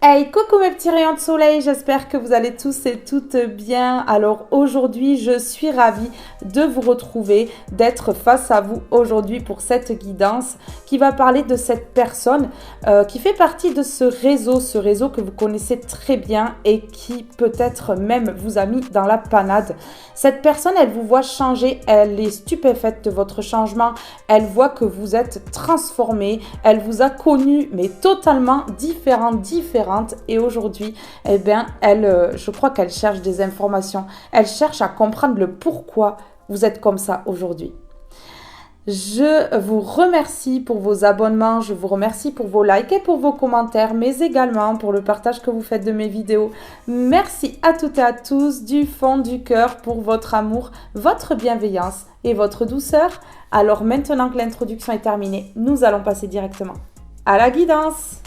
Hey, coucou mes petits rayons de soleil, j'espère que vous allez tous et toutes bien. Alors aujourd'hui, je suis ravie de vous retrouver, d'être face à vous aujourd'hui pour cette guidance qui va parler de cette personne qui fait partie de ce réseau que vous connaissez très bien et qui peut-être même vous a mis dans la panade. Cette personne, elle vous voit changer, elle est stupéfaite de votre changement, elle voit que vous êtes transformé, elle vous a connu mais totalement différente. Et aujourd'hui, eh bien, je crois qu'elle cherche des informations. Elle cherche à comprendre le pourquoi vous êtes comme ça aujourd'hui. Je vous remercie pour vos abonnements, je vous remercie pour vos likes et pour vos commentaires, mais également pour le partage que vous faites de mes vidéos. Merci à toutes et à tous du fond du cœur pour votre amour, votre bienveillance et votre douceur. Alors maintenant que l'introduction est terminée, nous allons passer directement à la guidance.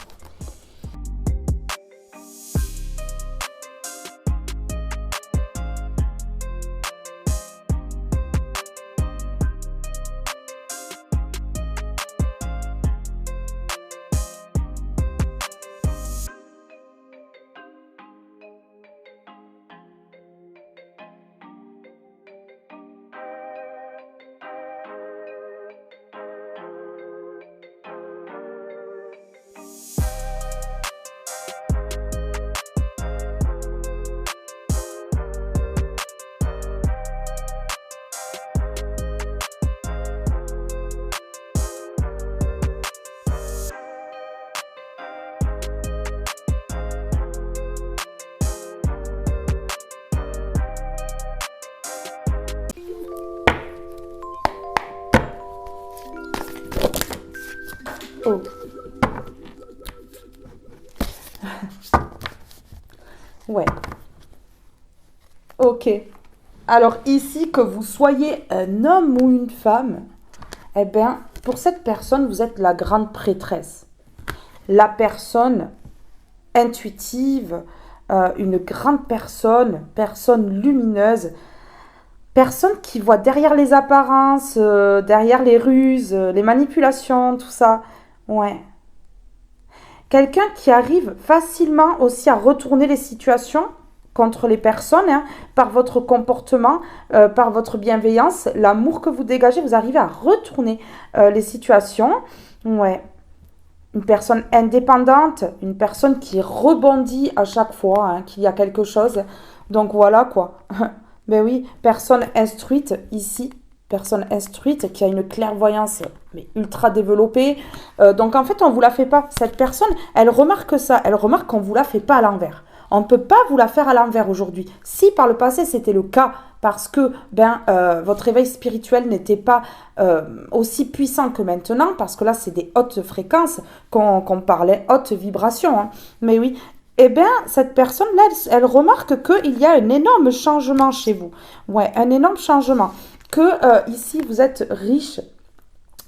Oh. Ouais. Ok. Alors ici, que vous soyez un homme ou une femme, eh bien, pour cette personne, vous êtes la grande prêtresse. La personne intuitive, une grande personne lumineuse, personne qui voit derrière les apparences, derrière les ruses, les manipulations, tout ça. Ouais. Quelqu'un qui arrive facilement aussi à retourner les situations contre les personnes, hein, par votre comportement, par votre bienveillance, l'amour que vous dégagez, vous arrivez à retourner les situations. Ouais. Une personne indépendante, une personne qui rebondit à chaque fois hein, qu'il y a quelque chose. Donc voilà quoi. Ben oui, personne instruite ici. Personne instruite qui a une clairvoyance mais ultra développée. Donc en fait, on ne vous la fait pas. Cette personne, elle remarque ça. Elle remarque qu'on ne vous la fait pas à l'envers. On ne peut pas vous la faire à l'envers aujourd'hui. Si par le passé, c'était le cas, parce que votre éveil spirituel n'était pas aussi puissant que maintenant, parce que là, c'est des hautes fréquences qu'on parlait, hautes vibrations. Hein. Mais oui, eh bien, cette personne-là, elle remarque qu'il y a un énorme changement chez vous. Ouais, un énorme changement. Que ici, vous êtes riche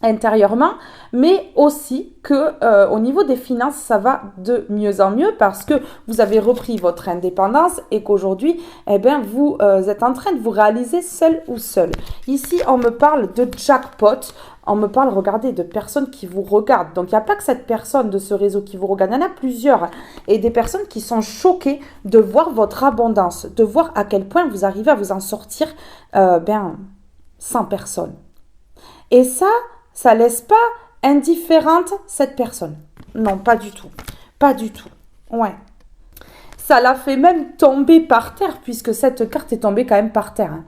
intérieurement, mais aussi que au niveau des finances, ça va de mieux en mieux parce que vous avez repris votre indépendance et qu'aujourd'hui, eh bien, vous êtes en train de vous réaliser seul ou seul. Ici, on me parle de jackpot. On me parle, regardez, de personnes qui vous regardent. Donc, il n'y a pas que cette personne de ce réseau qui vous regarde. Il y en a plusieurs. Et des personnes qui sont choquées de voir votre abondance, de voir à quel point vous arrivez à vous en sortir sans personne. Et ça laisse pas indifférente cette personne. Non, pas du tout. Pas du tout. Ouais. Ça l'a fait même tomber par terre, puisque cette carte est tombée quand même par terre. Hein.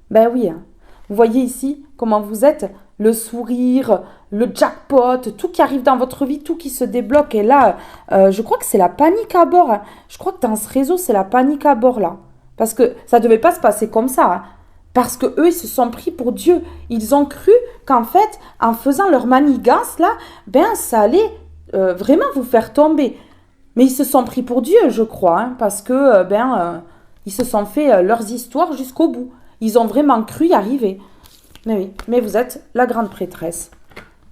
Ben oui. Hein. Vous voyez ici comment vous êtes, le sourire, le jackpot, tout qui arrive dans votre vie, tout qui se débloque. Et là, je crois que c'est la panique à bord. Hein. Je crois que dans ce réseau, c'est la panique à bord là. Parce que ça ne devait pas se passer comme ça. Hein. Parce que eux, ils se sont pris pour Dieu. Ils ont cru qu'en fait, en faisant leur manigance là, ça allait vraiment vous faire tomber. Mais ils se sont pris pour Dieu, je crois, hein, parce que ils se sont fait leurs histoires jusqu'au bout. Ils ont vraiment cru y arriver. Mais oui, mais vous êtes la grande prêtresse,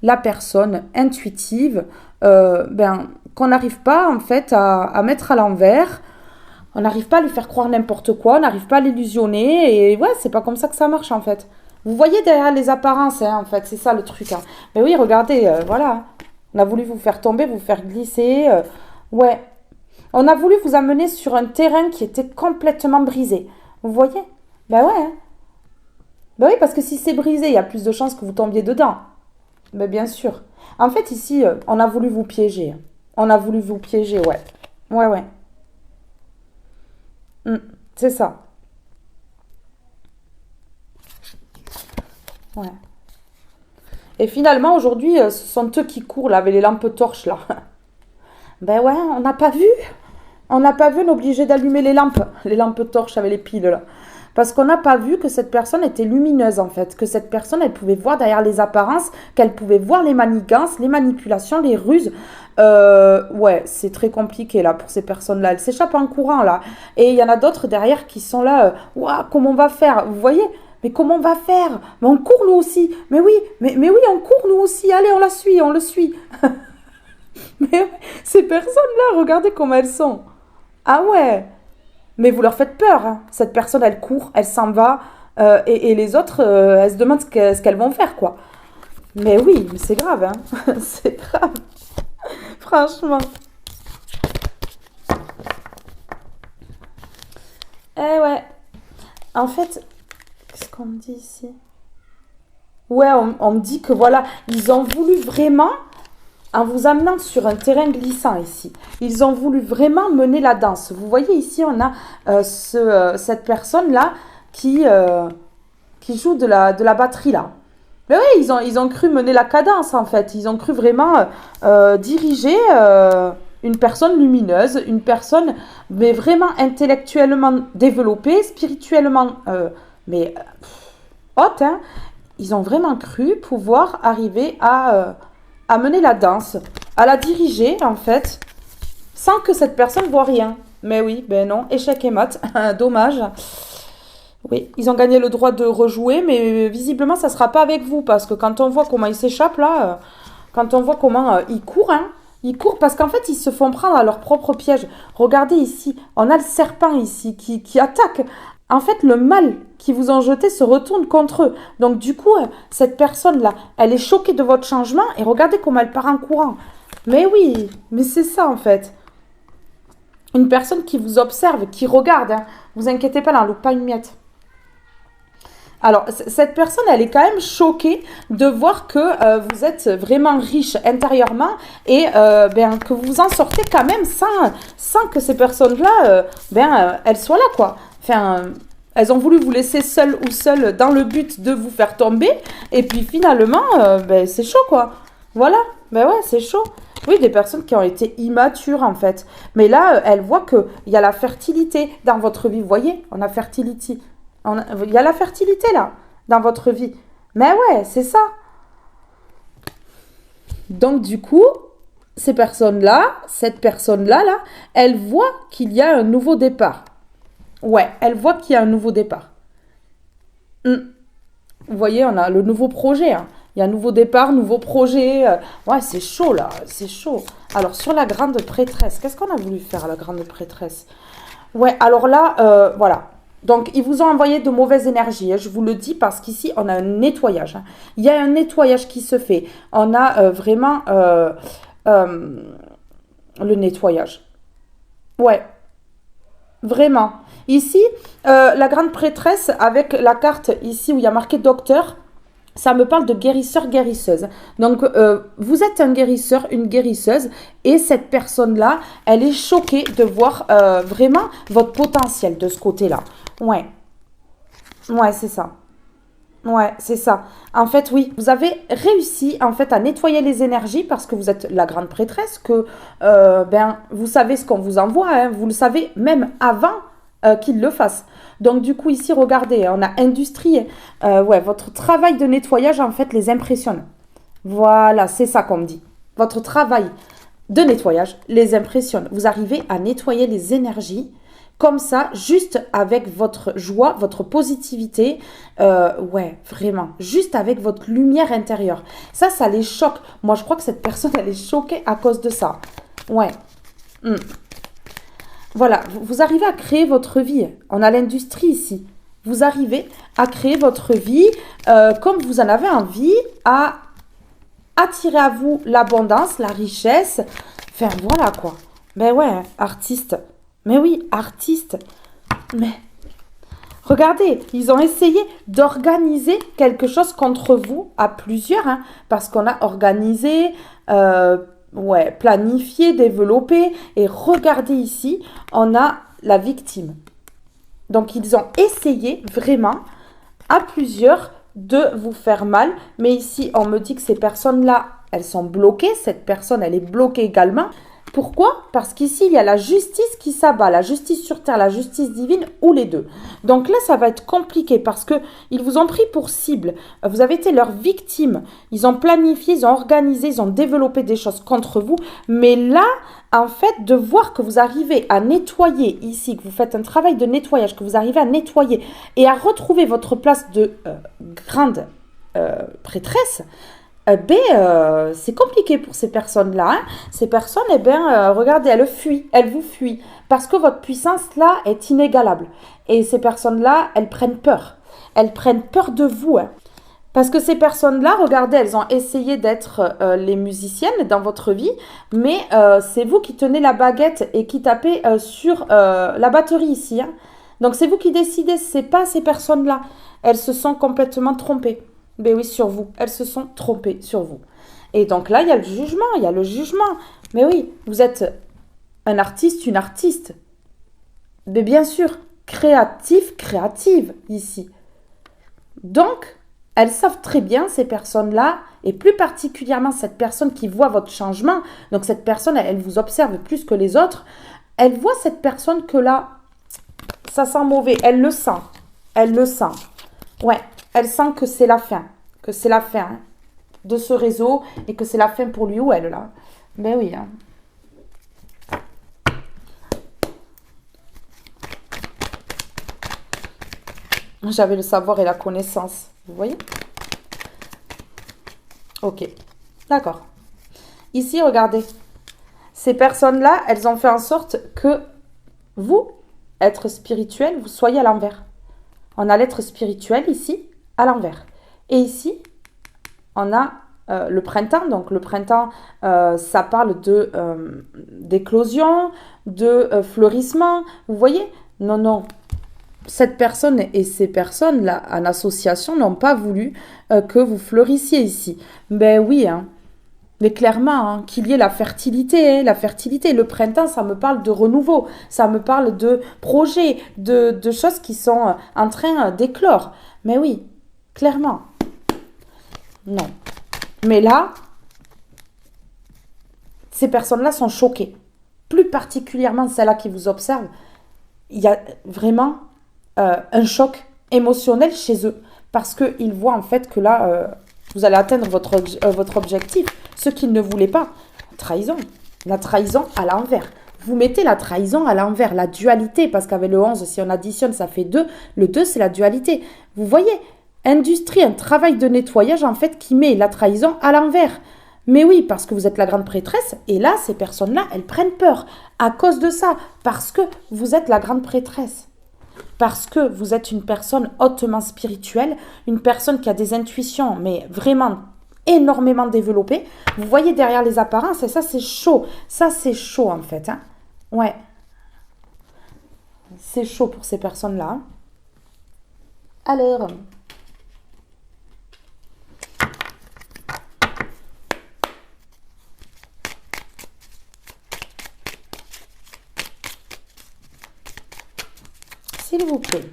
la personne intuitive, qu'on n'arrive pas en fait à mettre à l'envers. On n'arrive pas à lui faire croire n'importe quoi, on n'arrive pas à l'illusionner, et ouais, c'est pas comme ça que ça marche en fait. Vous voyez derrière les apparences, hein, en fait, c'est ça le truc. Hein. Mais oui, regardez, voilà, on a voulu vous faire tomber, vous faire glisser, ouais. On a voulu vous amener sur un terrain qui était complètement brisé. Vous voyez? Ben ouais. Hein. Ben oui, parce que si c'est brisé, il y a plus de chances que vous tombiez dedans. Ben bien sûr. En fait, ici, on a voulu vous piéger. On a voulu vous piéger, ouais. Ouais, ouais. C'est ça. Ouais. Et finalement, aujourd'hui, ce sont eux qui courent là, avec les lampes torches là. Ben ouais, on n'a pas vu. On n'a pas vu, on est obligé d'allumer les lampes torches avec les piles là. Parce qu'on n'a pas vu que cette personne était lumineuse en fait, que cette personne, elle pouvait voir derrière les apparences, qu'elle pouvait voir les manigances, les manipulations, les ruses. Ouais, c'est très compliqué là pour ces personnes-là. Elles s'échappent en courant là. Et il y en a d'autres derrière qui sont là, ouah, comment on va faire? Vous voyez? Mais comment on va faire? Mais on court nous aussi. Mais oui, mais oui, on court nous aussi. Allez, on la suit, on le suit. Mais ouais, ces personnes-là, regardez comment elles sont. Ah ouais, mais vous leur faites peur. Hein. Cette personne, elle court, elle s'en va. Et les autres, elles se demandent ce qu'elles vont faire, quoi. Mais oui, mais c'est grave, hein. C'est grave. Franchement. Eh ouais. En fait, qu'est-ce qu'on me dit ici? Ouais, on me dit que voilà, ils ont voulu vraiment, en vous amenant sur un terrain glissant ici, ils ont voulu vraiment mener la danse. Vous voyez ici, on a cette personne-là qui joue de la batterie là. Mais oui, ils ont cru mener la cadence en fait. Ils ont cru vraiment diriger une personne lumineuse, une personne mais vraiment intellectuellement développée, spirituellement mais haute. Hein. Ils ont vraiment cru pouvoir arriver à mener la danse, à la diriger en fait, sans que cette personne voit rien. Mais oui, ben non, échec et mat, dommage. Oui, ils ont gagné le droit de rejouer, mais visiblement ça sera pas avec vous, parce que quand on voit comment ils s'échappent là, quand on voit comment ils courent, hein, ils courent parce qu'en fait ils se font prendre à leur propre piège. Regardez ici, on a le serpent ici qui attaque. En fait, le mal qu'ils vous ont jeté se retourne contre eux. Donc du coup, cette personne-là, elle est choquée de votre changement et regardez comment elle part en courant. Mais oui, mais c'est ça en fait. Une personne qui vous observe, qui regarde, hein. Vous inquiétez pas, elle n'en loupe pas une miette. Alors, cette personne, elle est quand même choquée de voir que vous êtes vraiment riche intérieurement et que vous en sortez quand même sans que ces personnes-là, elles soient là, quoi. Enfin, elles ont voulu vous laisser seul ou seule dans le but de vous faire tomber et puis finalement, c'est chaud, quoi. Voilà, ben ouais, c'est chaud. Oui, des personnes qui ont été immatures, en fait. Mais là, elles voient qu'il y a la fertilité dans votre vie. Vous voyez, on a fertilité. Il y a la fertilité là, dans votre vie. Mais ouais, c'est ça. Donc du coup, cette personne-là, elle voit qu'il y a un nouveau départ. Ouais, elle voit qu'il y a un nouveau départ. Vous voyez, on a le nouveau projet. Hein. Il y a un nouveau départ, nouveau projet. Ouais, c'est chaud là, c'est chaud. Alors sur la grande prêtresse, qu'est-ce qu'on a voulu faire à la grande prêtresse? Ouais, alors là, voilà. Donc, ils vous ont envoyé de mauvaises énergies. Hein, je vous le dis parce qu'ici, on a un nettoyage. Hein. Il y a un nettoyage qui se fait. On a vraiment le nettoyage. Ouais, vraiment. Ici, la grande prêtresse, avec la carte ici où il y a marqué docteur, ça me parle de guérisseur-guérisseuse. Donc, vous êtes un guérisseur, une guérisseuse, et cette personne-là, elle est choquée de voir vraiment votre potentiel de ce côté-là. Ouais, ouais, c'est ça. Ouais, c'est ça. En fait, oui, vous avez réussi en fait à nettoyer les énergies parce que vous êtes la grande prêtresse, que vous savez ce qu'on vous envoie, hein, vous le savez même avant qu'il le fasse. Donc du coup ici, regardez, on a industrie. Ouais, votre travail de nettoyage en fait les impressionne. Voilà, c'est ça qu'on me dit. Votre travail de nettoyage les impressionne. Vous arrivez à nettoyer les énergies comme ça, juste avec votre joie, votre positivité, ouais, vraiment, juste avec votre lumière intérieure. Ça les choque. Moi, je crois que cette personne, elle est choquée à cause de ça. Ouais. Voilà, vous arrivez à créer votre vie. On a l'industrie ici. Vous arrivez à créer votre vie comme vous en avez envie, à attirer à vous l'abondance, la richesse. Enfin, voilà quoi. Ben ouais, artiste. Mais oui, artiste. Mais regardez, ils ont essayé d'organiser quelque chose contre vous à plusieurs, hein, parce qu'on a organisé, ouais, planifié, développé. Et regardez ici, on a la victime. Donc, ils ont essayé vraiment à plusieurs de vous faire mal. Mais ici, on me dit que ces personnes-là, elles sont bloquées. Cette personne, elle est bloquée également. Pourquoi? Parce qu'ici, il y a la justice qui s'abat, la justice sur terre, la justice divine, ou les deux. Donc là, ça va être compliqué parce que ils vous ont pris pour cible. Vous avez été leur victime. Ils ont planifié, ils ont organisé, ils ont développé des choses contre vous. Mais là, en fait, de voir que vous arrivez à nettoyer ici, que vous faites un travail de nettoyage, que vous arrivez à nettoyer et à retrouver votre place de grande prêtresse, c'est compliqué pour ces personnes-là. Hein. Ces personnes, regardez, elles vous fuient. Parce que votre puissance, là, est inégalable. Et ces personnes-là, elles prennent peur. Elles prennent peur de vous. Hein. Parce que ces personnes-là, regardez, elles ont essayé d'être les musiciennes dans votre vie, mais c'est vous qui tenez la baguette et qui tapez sur la batterie ici. Hein. Donc c'est vous qui décidez, c'est pas ces personnes-là. Elles se sont complètement trompées. Ben oui, sur vous. Elles se sont trompées sur vous. Et donc là, il y a le jugement, il y a le jugement. Mais oui, vous êtes un artiste, une artiste. Mais bien sûr, créatif, créative ici. Donc, elles savent très bien, ces personnes-là, et plus particulièrement cette personne qui voit votre changement, donc cette personne, elle vous observe plus que les autres, elle voit cette personne que là, ça sent mauvais, elle le sent. Elle le sent. Ouais. Elle sent que c'est la fin, hein, de ce réseau et que c'est la fin pour lui ou elle, là. Ben oui. Hein. J'avais le savoir et la connaissance, vous voyez? Ok, d'accord. Ici, regardez. Ces personnes-là, elles ont fait en sorte que vous, être spirituel, vous soyez à l'envers. On a l'être spirituel ici, à l'envers. Et ici, on a le printemps. Donc le printemps, ça parle de d'éclosion, de fleurissement. Vous voyez? Non, non. Cette personne et ces personnes-là, en association, n'ont pas voulu que vous fleurissiez ici. Ben oui, hein. Mais clairement, hein, qu'il y ait la fertilité, hein, la fertilité. Le printemps, ça me parle de renouveau. Ça me parle de projets, de choses qui sont en train d'éclore. Mais oui, clairement. Non. Mais là, ces personnes-là sont choquées. Plus particulièrement celles-là qui vous observent. Il y a vraiment un choc émotionnel chez eux. Parce qu'ils voient en fait que là, vous allez atteindre votre objectif. Ce qu'ils ne voulaient pas. Trahison. La trahison à l'envers. Vous mettez la trahison à l'envers, la dualité. Parce qu'avec le 11, si on additionne, ça fait 2. Le 2, c'est la dualité. Vous voyez? Industrie, un travail de nettoyage en fait qui met la trahison à l'envers. Mais oui, parce que vous êtes la grande prêtresse, et là, ces personnes-là, elles prennent peur à cause de ça, parce que vous êtes la grande prêtresse. Parce que vous êtes une personne hautement spirituelle, une personne qui a des intuitions, mais vraiment énormément développées. Vous voyez derrière les apparences, et ça, c'est chaud. Ça, c'est chaud, en fait. Hein. Ouais. C'est chaud pour ces personnes-là. Alors... S'il vous plaît.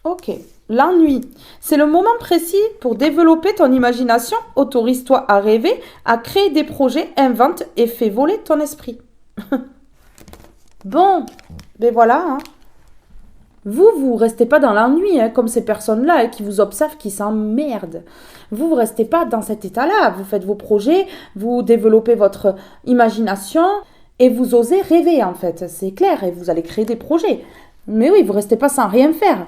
Ok. L'ennui. C'est le moment précis pour développer ton imagination. Autorise-toi à rêver, à créer des projets, invente et fais voler ton esprit. Bon. Ben voilà. Hein. Vous restez pas dans l'ennui, hein, comme ces personnes-là hein, qui vous observent, qui s'emmerdent. Vous restez pas dans cet état-là. Vous faites vos projets, vous développez votre imagination et vous osez rêver, en fait. C'est clair. Et vous allez créer des projets. Mais oui, vous ne restez pas sans rien faire.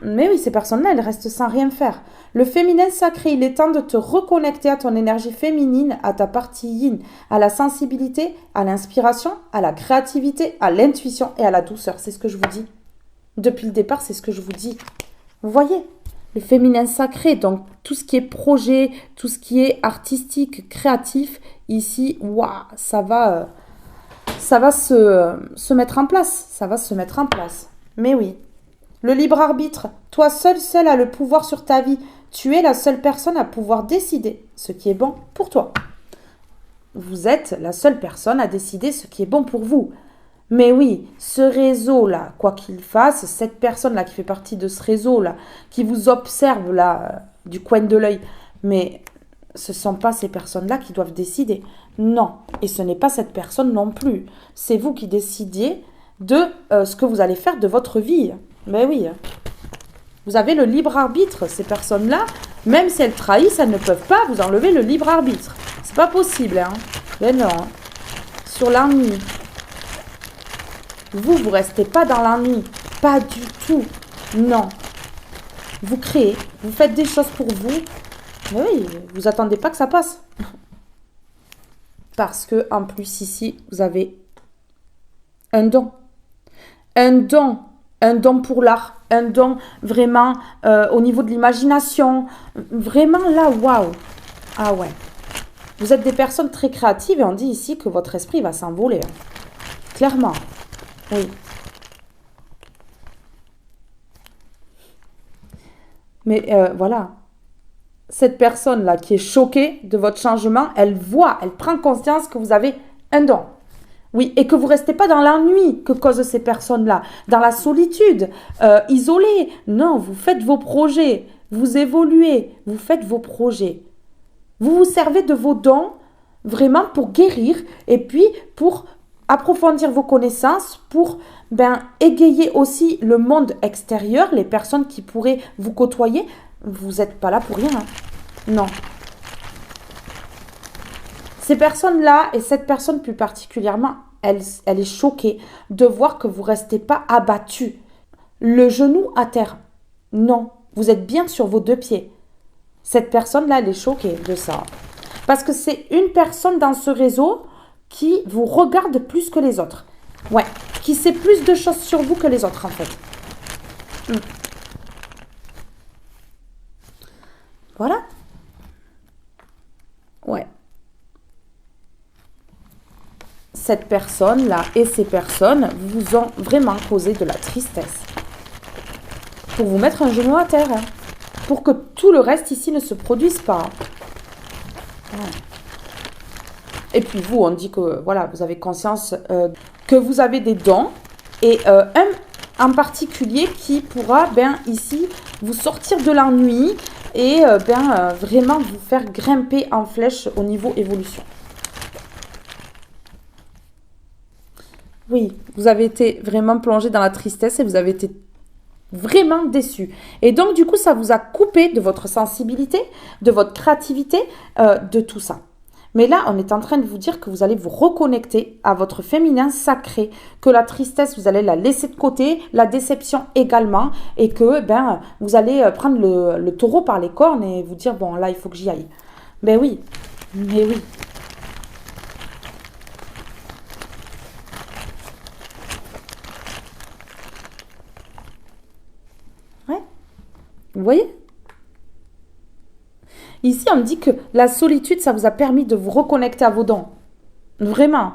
Mais oui, ces personnes-là, elles restent sans rien faire. Le féminin sacré, il est temps de te reconnecter à ton énergie féminine, à ta partie yin, à la sensibilité, à l'inspiration, à la créativité, à l'intuition et à la douceur. C'est ce que je vous dis. Depuis le départ, c'est ce que je vous dis. Vous voyez? Le féminin sacré, donc tout ce qui est projet, tout ce qui est artistique, créatif, ici, waouh, ça va... ça va se mettre en place. Ça va se mettre en place. Mais oui. Le libre arbitre. Toi seul a le pouvoir sur ta vie. Tu es la seule personne à pouvoir décider ce qui est bon pour toi. Vous êtes la seule personne à décider ce qui est bon pour vous. Mais oui, ce réseau-là, quoi qu'il fasse, cette personne-là qui fait partie de ce réseau-là, qui vous observe là, du coin de l'œil, mais ce ne sont pas ces personnes-là qui doivent décider. Non, et ce n'est pas cette personne non plus. C'est vous qui décidiez de ce que vous allez faire de votre vie. Mais oui, vous avez le libre arbitre. Ces personnes-là, même si elles trahissent, elles ne peuvent pas vous enlever le libre arbitre. C'est pas possible, hein. Mais non, hein. Sur l'ennui. Vous restez pas dans l'ennui. Pas du tout. Non. Vous créez, vous faites des choses pour vous. Mais oui, vous attendez pas que ça passe. Parce que, en plus, ici, vous avez un don. Un don. Un don pour l'art. Un don vraiment au niveau de l'imagination. Vraiment là, waouh. Ah ouais. Vous êtes des personnes très créatives et on dit ici que votre esprit va s'envoler. Hein. Clairement. Oui. Mais voilà. Cette personne-là qui est choquée de votre changement, elle voit, elle prend conscience que vous avez un don. Oui, et que vous ne restez pas dans l'ennui que causent ces personnes-là, dans la solitude, isolée. Non, vous faites vos projets, vous évoluez, vous faites vos projets. Vous vous servez de vos dons vraiment pour guérir et puis pour approfondir vos connaissances, pour égayer aussi le monde extérieur, les personnes qui pourraient vous côtoyer. Vous n'êtes pas là pour rien. Hein. Non. Ces personnes-là, et cette personne plus particulièrement, elle est choquée de voir que vous ne restez pas abattu. Le genou à terre. Non. Vous êtes bien sur vos deux pieds. Cette personne-là, elle est choquée de ça. Parce que c'est une personne dans ce réseau qui vous regarde plus que les autres. Ouais. Qui sait plus de choses sur vous que les autres, en fait. Voilà. Ouais. Cette personne-là et ces personnes vous ont vraiment causé de la tristesse. Pour vous mettre un genou à terre. Hein. Pour que tout le reste ici ne se produise pas. Ouais. Et puis vous, on dit que voilà, vous avez conscience que vous avez des dons. Et un en particulier qui pourra ici vous sortir de l'ennui et vraiment vous faire grimper en flèche au niveau évolution. Oui, vous avez été vraiment plongé dans la tristesse et vous avez été vraiment déçu. Et donc, du coup, ça vous a coupé de votre sensibilité, de votre créativité, de tout ça. Mais là, on est en train de vous dire que vous allez vous reconnecter à votre féminin sacré, que la tristesse, vous allez la laisser de côté, la déception également, et que vous allez prendre le taureau par les cornes et vous dire, bon, là, il faut que j'y aille. Ben oui, mais oui. Ouais, vous voyez ? Ici, on me dit que la solitude, ça vous a permis de vous reconnecter à vos dons. Vraiment.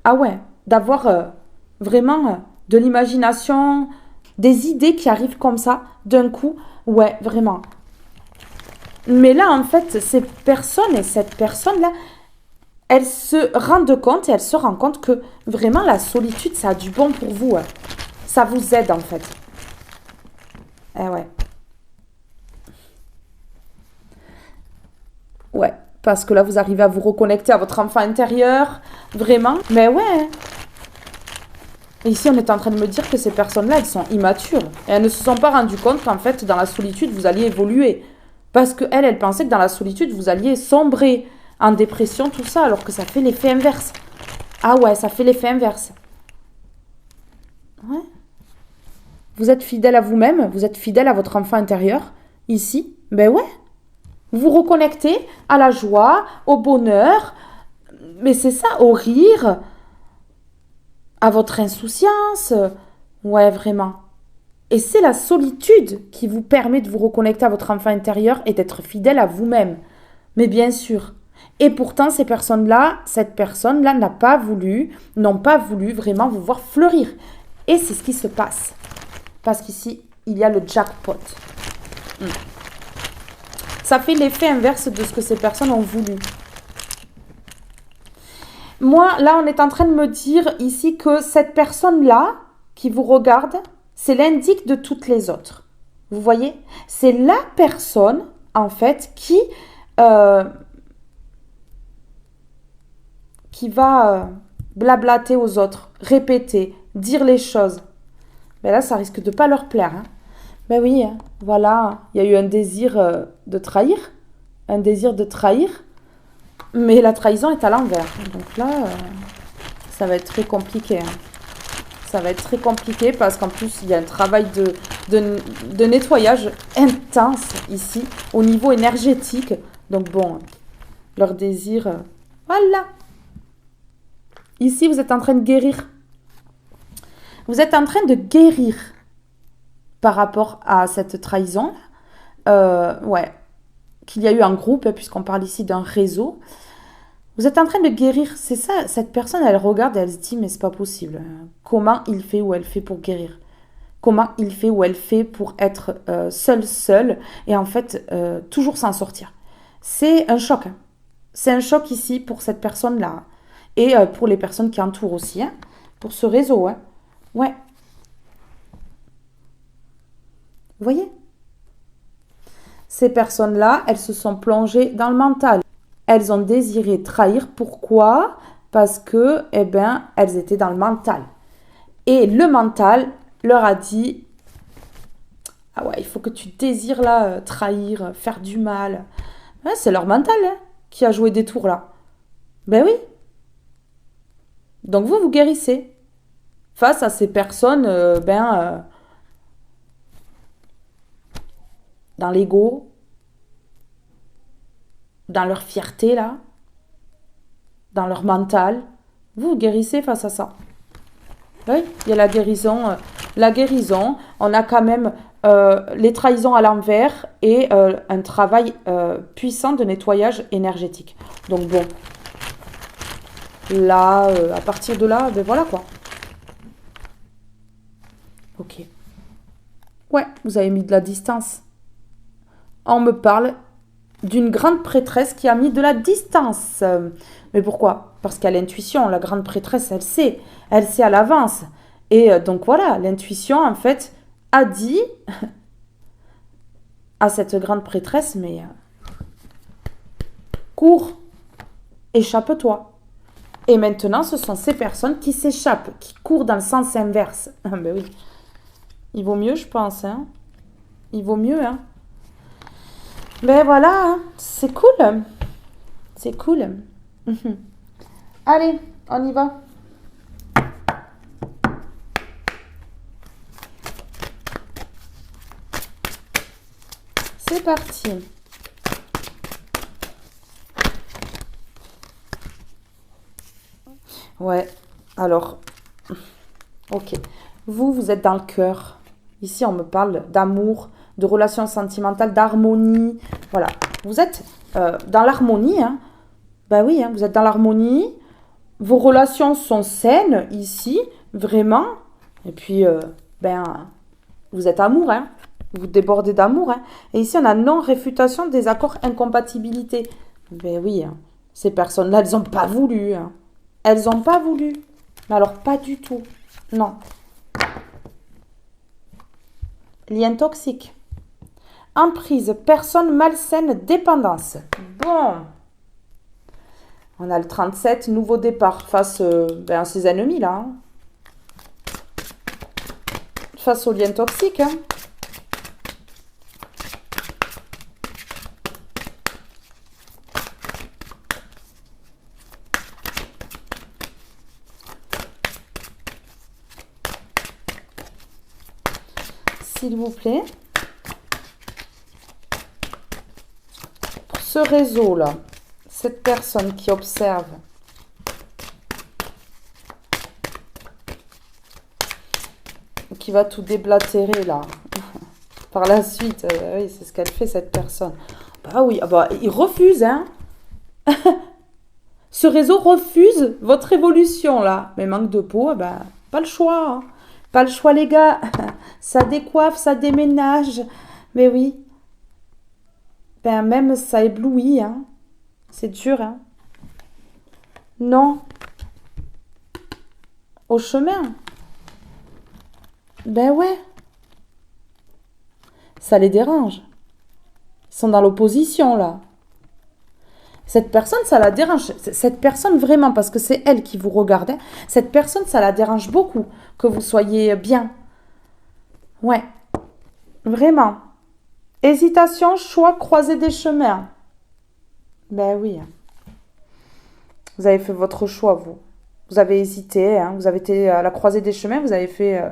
Ah ouais, d'avoir vraiment de l'imagination, des idées qui arrivent comme ça, d'un coup. Ouais, vraiment. Mais là, en fait, ces personnes et cette personne-là, elles se rendent compte et elles se rendent compte que vraiment la solitude, ça a du bon pour vous. Ouais. Ça vous aide, en fait. Eh ouais. Ouais, parce que là, vous arrivez à vous reconnecter à votre enfant intérieur, vraiment. Mais ouais. Et ici, on est en train de me dire que ces personnes-là, elles sont immatures. Et elles ne se sont pas rendues compte qu'en fait, dans la solitude, vous alliez évoluer. Parce qu'elles, elles pensaient que dans la solitude, vous alliez sombrer en dépression, tout ça, alors que ça fait l'effet inverse. Ah ouais, ça fait l'effet inverse. Ouais. Vous êtes fidèle à vous-même, vous êtes fidèle à votre enfant intérieur, ici. Ben ouais. Vous vous reconnectez à la joie, au bonheur, mais c'est ça, au rire, à votre insouciance. Ouais, vraiment. Et c'est la solitude qui vous permet de vous reconnecter à votre enfant intérieur et d'être fidèle à vous-même. Mais bien sûr. Et pourtant, cette personne-là n'ont pas voulu vraiment vous voir fleurir. Et c'est ce qui se passe. Parce qu'ici, il y a le jackpot. Ça fait l'effet inverse de ce que ces personnes ont voulu. Moi, là, on est en train de me dire ici que cette personne-là, qui vous regarde, c'est l'indique de toutes les autres. Vous voyez? C'est la personne, en fait, qui va blablater aux autres, répéter, dire les choses. Mais là, ça risque de ne pas leur plaire. Hein. Ben oui, hein, voilà, il y a eu un désir de trahir. Un désir de trahir. Mais la trahison est à l'envers. Donc là, ça va être très compliqué. Hein. Ça va être très compliqué parce qu'en plus, il y a un travail de nettoyage intense ici, au niveau énergétique. Donc bon, leur désir, voilà. Ici, vous êtes en train de guérir. Vous êtes en train de guérir par rapport à cette trahison. Ouais, qu'il y a eu un groupe, puisqu'on parle ici d'un réseau. Vous êtes en train de guérir, c'est ça, cette personne, elle regarde et elle se dit, mais c'est pas possible. Comment il fait ou elle fait pour guérir? Comment il fait ou elle fait pour être seul, et en fait, toujours s'en sortir? C'est un choc. Hein. C'est un choc ici pour cette personne-là. Et pour les personnes qui entourent aussi, hein, pour ce réseau. Hein. Ouais. Vous voyez? Ces personnes-là, elles se sont plongées dans le mental. Elles ont désiré trahir. Pourquoi? Parce que, eh ben, elles étaient dans le mental. Et le mental leur a dit, ah ouais, il faut que tu désires là, trahir, faire du mal. Ouais, c'est leur mental hein, qui a joué des tours là. Ben oui. Donc vous guérissez. Face à ces personnes, dans l'ego, dans leur fierté là, dans leur mental, vous guérissez face à ça. Oui, il y a la guérison. La guérison, on a quand même les trahisons à l'envers et un travail puissant de nettoyage énergétique. Donc bon, là, à partir de là, ben voilà quoi. Ok. Ouais, vous avez mis de la distance. On me parle d'une grande prêtresse qui a mis de la distance. Mais pourquoi? Parce qu'à l'intuition, la grande prêtresse, elle sait à l'avance. Et donc voilà, l'intuition, en fait, a dit à cette grande prêtresse, mais cours, échappe-toi. Et maintenant, ce sont ces personnes qui s'échappent, qui courent dans le sens inverse. Ah ben oui, il vaut mieux, je pense. Hein. Il vaut mieux, hein. Ben voilà, c'est cool. C'est cool. Allez, on y va. C'est parti. Ouais, alors, ok. Vous êtes dans le cœur. Ici, on me parle d'amour, de relations sentimentales, d'harmonie. Voilà, vous êtes dans l'harmonie. Hein. Ben oui, hein, vous êtes dans l'harmonie. Vos relations sont saines ici, vraiment. Et puis, vous êtes amour, hein. Vous débordez d'amour. Hein. Et ici, on a non-réfutation des accords incompatibilité. Ben oui, hein. Ces personnes-là, elles n'ont pas voulu. Hein. Elles n'ont pas voulu. Mais alors, pas du tout. Non. Lien toxique. Emprise, personne malsaine, dépendance. Bon. On a le 37, nouveau départ face à ses ennemis, là. Hein. Face au lien toxique. Hein. S'il vous plaît. Pour ce réseau-là, cette personne qui observe qui va tout déblatérer là par la suite, oui, c'est ce qu'elle fait cette personne. Bah oui, il refuse, hein. Ce réseau refuse votre évolution, là. Mais manque de peau, ben, pas le choix. Hein. Pas le choix, les gars. Ça décoiffe, ça déménage. Mais oui. Ben, même ça éblouit, hein. C'est dur, hein. Non. Au chemin. Ben ouais. Ça les dérange. Ils sont dans l'opposition, là. Cette personne, ça la dérange. Cette personne, vraiment, parce que c'est elle qui vous regarde. Hein. Cette personne, ça la dérange beaucoup que vous soyez bien. Ouais. Vraiment. Hésitation, choix, croiser des chemins. Ben oui. Vous avez fait votre choix, vous. Vous avez hésité, hein. Vous avez été à la croisée des chemins, vous avez fait,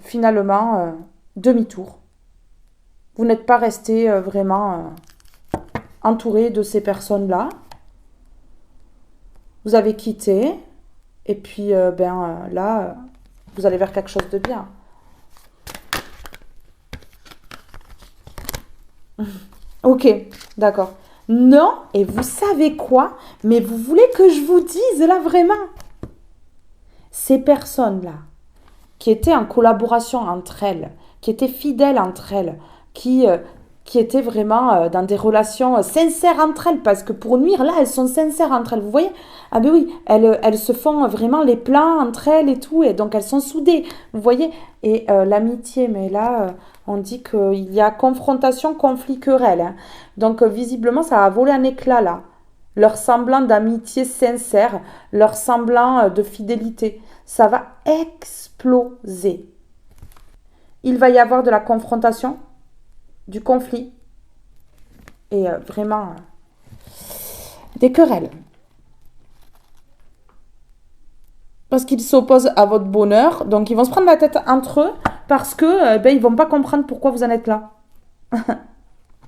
finalement, demi-tour. Vous n'êtes pas resté vraiment entouré de ces personnes-là. Vous avez quitté, et puis, là, vous allez vers quelque chose de bien. Ok, d'accord. Non, et vous savez quoi? Mais vous voulez que je vous dise là vraiment? Ces personnes-là, qui étaient en collaboration entre elles, qui étaient fidèles entre elles, qui étaient vraiment dans des relations sincères entre elles, parce que pour nuire, là, elles sont sincères entre elles, vous voyez? Ah ben oui, elles se font vraiment les plans entre elles et tout, et donc elles sont soudées, vous voyez? Et l'amitié, mais là, on dit qu'il y a confrontation, conflit, querelle. Hein. Donc visiblement, ça a volé un éclat là. Leur semblant d'amitié sincère, leur semblant de fidélité, ça va exploser. Il va y avoir de la confrontation, du conflit et vraiment des querelles. Parce qu'ils s'opposent à votre bonheur, donc ils vont se prendre la tête entre eux parce que ils vont pas comprendre pourquoi vous en êtes là.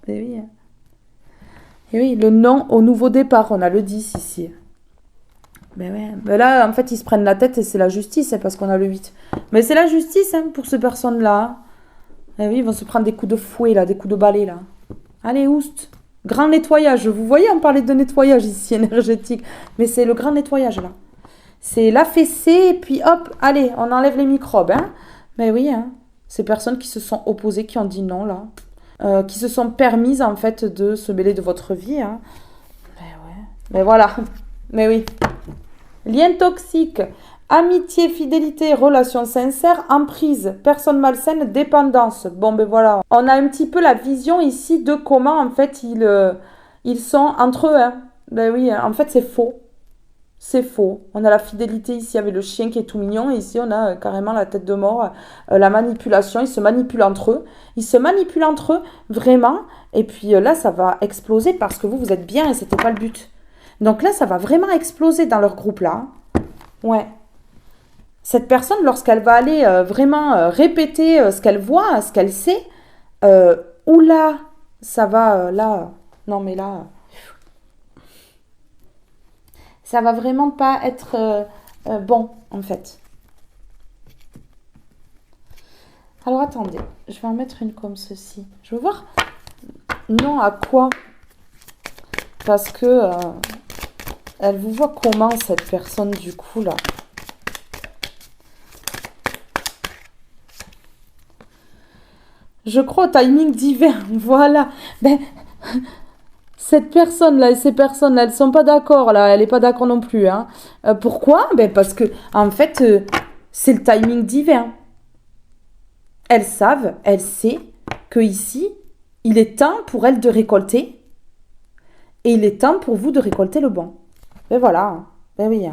Et oui. Et oui, le non au nouveau départ, on a le 10 ici. Mais ouais. Mais là, en fait, ils se prennent la tête et c'est la justice, hein, parce qu'on a le 8. Mais c'est la justice hein, pour ces personnes-là. Et oui, ils vont se prendre des coups de fouet, là, des coups de balai, là. Allez, oust. Grand nettoyage. Vous voyez, on parlait de nettoyage ici, énergétique. Mais c'est le grand nettoyage, là. C'est la fessée, et puis hop, allez, on enlève les microbes. Hein. Mais oui, hein, ces personnes qui se sont opposées, qui ont dit non, là. Qui se sont permises, en fait, de se mêler de votre vie. Hein. Mais ouais. Mais voilà. Mais oui. Lien toxique. Amitié, fidélité, relation sincère, emprise, personne malsaine, dépendance. Bon, ben voilà. On a un petit peu la vision ici de comment, en fait, ils sont entre eux. Hein. Ben oui, en fait, c'est faux. C'est faux. On a la fidélité ici avec le chien qui est tout mignon. Et ici, on a carrément la tête de mort, la manipulation. Ils se manipulent entre eux. Ils se manipulent entre eux, vraiment. Et puis là, ça va exploser parce que vous êtes bien et c'était pas le but. Donc là, ça va vraiment exploser dans leur groupe-là. Ouais. Cette personne, lorsqu'elle va aller vraiment répéter ce qu'elle voit, ce qu'elle sait, oula, ça va, là, non mais là... ça va vraiment pas être bon, en fait. Alors, attendez. Je vais en mettre une comme ceci. Je veux voir. Non, à quoi? Parce que... elle vous voit comment, cette personne, du coup, là? Je crois au timing divin. Voilà. Ben... cette personne-là et ces personnes-là, elles ne sont pas d'accord, là. Elle n'est pas d'accord non plus. Hein. Pourquoi? Ben parce que, en fait, c'est le timing divin. Elles savent, elles savent que ici, il est temps pour elles de récolter. Et il est temps pour vous de récolter le bon. Ben voilà. Ben oui.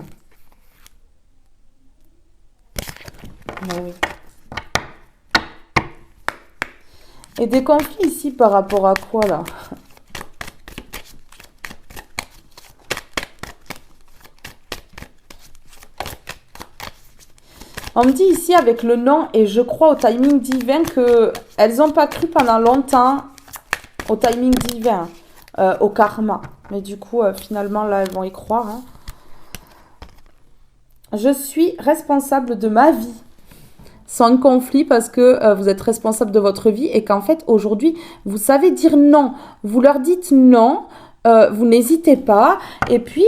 Ben oui. Et des conflits ici par rapport à quoi, là? On me dit ici avec le non et je crois au timing divin qu'elles n'ont pas cru pendant longtemps au timing divin, au karma. Mais du coup, finalement, là, elles vont y croire. Hein. Je suis responsable de ma vie. Sans conflit parce que vous êtes responsable de votre vie et qu'en fait, aujourd'hui, vous savez dire non. Vous leur dites non. vous n'hésitez pas. Et puis,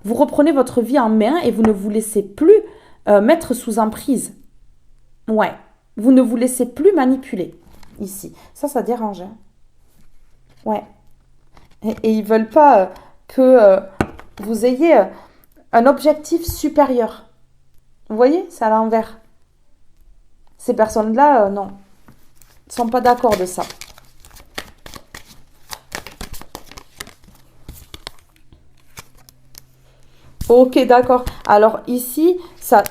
vous reprenez votre vie en main et vous ne vous laissez plus mettre sous emprise. Ouais. Vous ne vous laissez plus manipuler. Ici. Ça dérange. Hein. Ouais. Et ils veulent pas que vous ayez un objectif supérieur. Vous voyez, c'est à l'envers. Ces personnes-là, non. Ils ne sont pas d'accord de ça. Ok, d'accord. Alors ici, ça,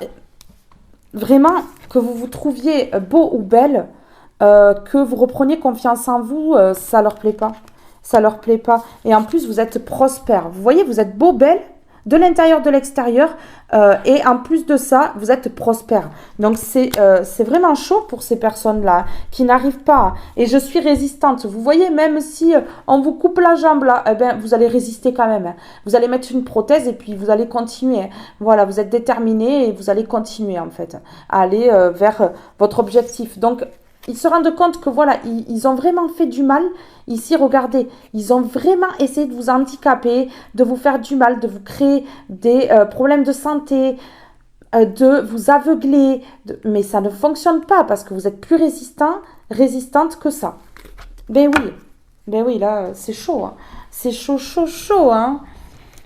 vraiment, que vous vous trouviez beau ou belle, que vous repreniez confiance en vous, ça leur plaît pas. Ça leur plaît pas. Et en plus, vous êtes prospère. Vous voyez, vous êtes beau, belle, de l'intérieur, de l'extérieur. Et en plus de ça, vous êtes prospère. Donc, c'est vraiment chaud pour ces personnes-là qui n'arrivent pas. Et je suis résistante. Vous voyez, même si on vous coupe la jambe là, eh ben, vous allez résister quand même. Hein. Vous allez mettre une prothèse et puis vous allez continuer. Hein. Voilà, vous êtes déterminé et vous allez continuer en fait à aller vers votre objectif. Donc, ils se rendent compte que voilà, ils ont vraiment fait du mal. Ici, regardez, ils ont vraiment essayé de vous handicaper, de vous faire du mal, de vous créer des problèmes de santé, de vous aveugler. Mais ça ne fonctionne pas parce que vous êtes plus résistante que ça. Ben oui, là, c'est chaud. Hein. C'est chaud, chaud, chaud. Hein.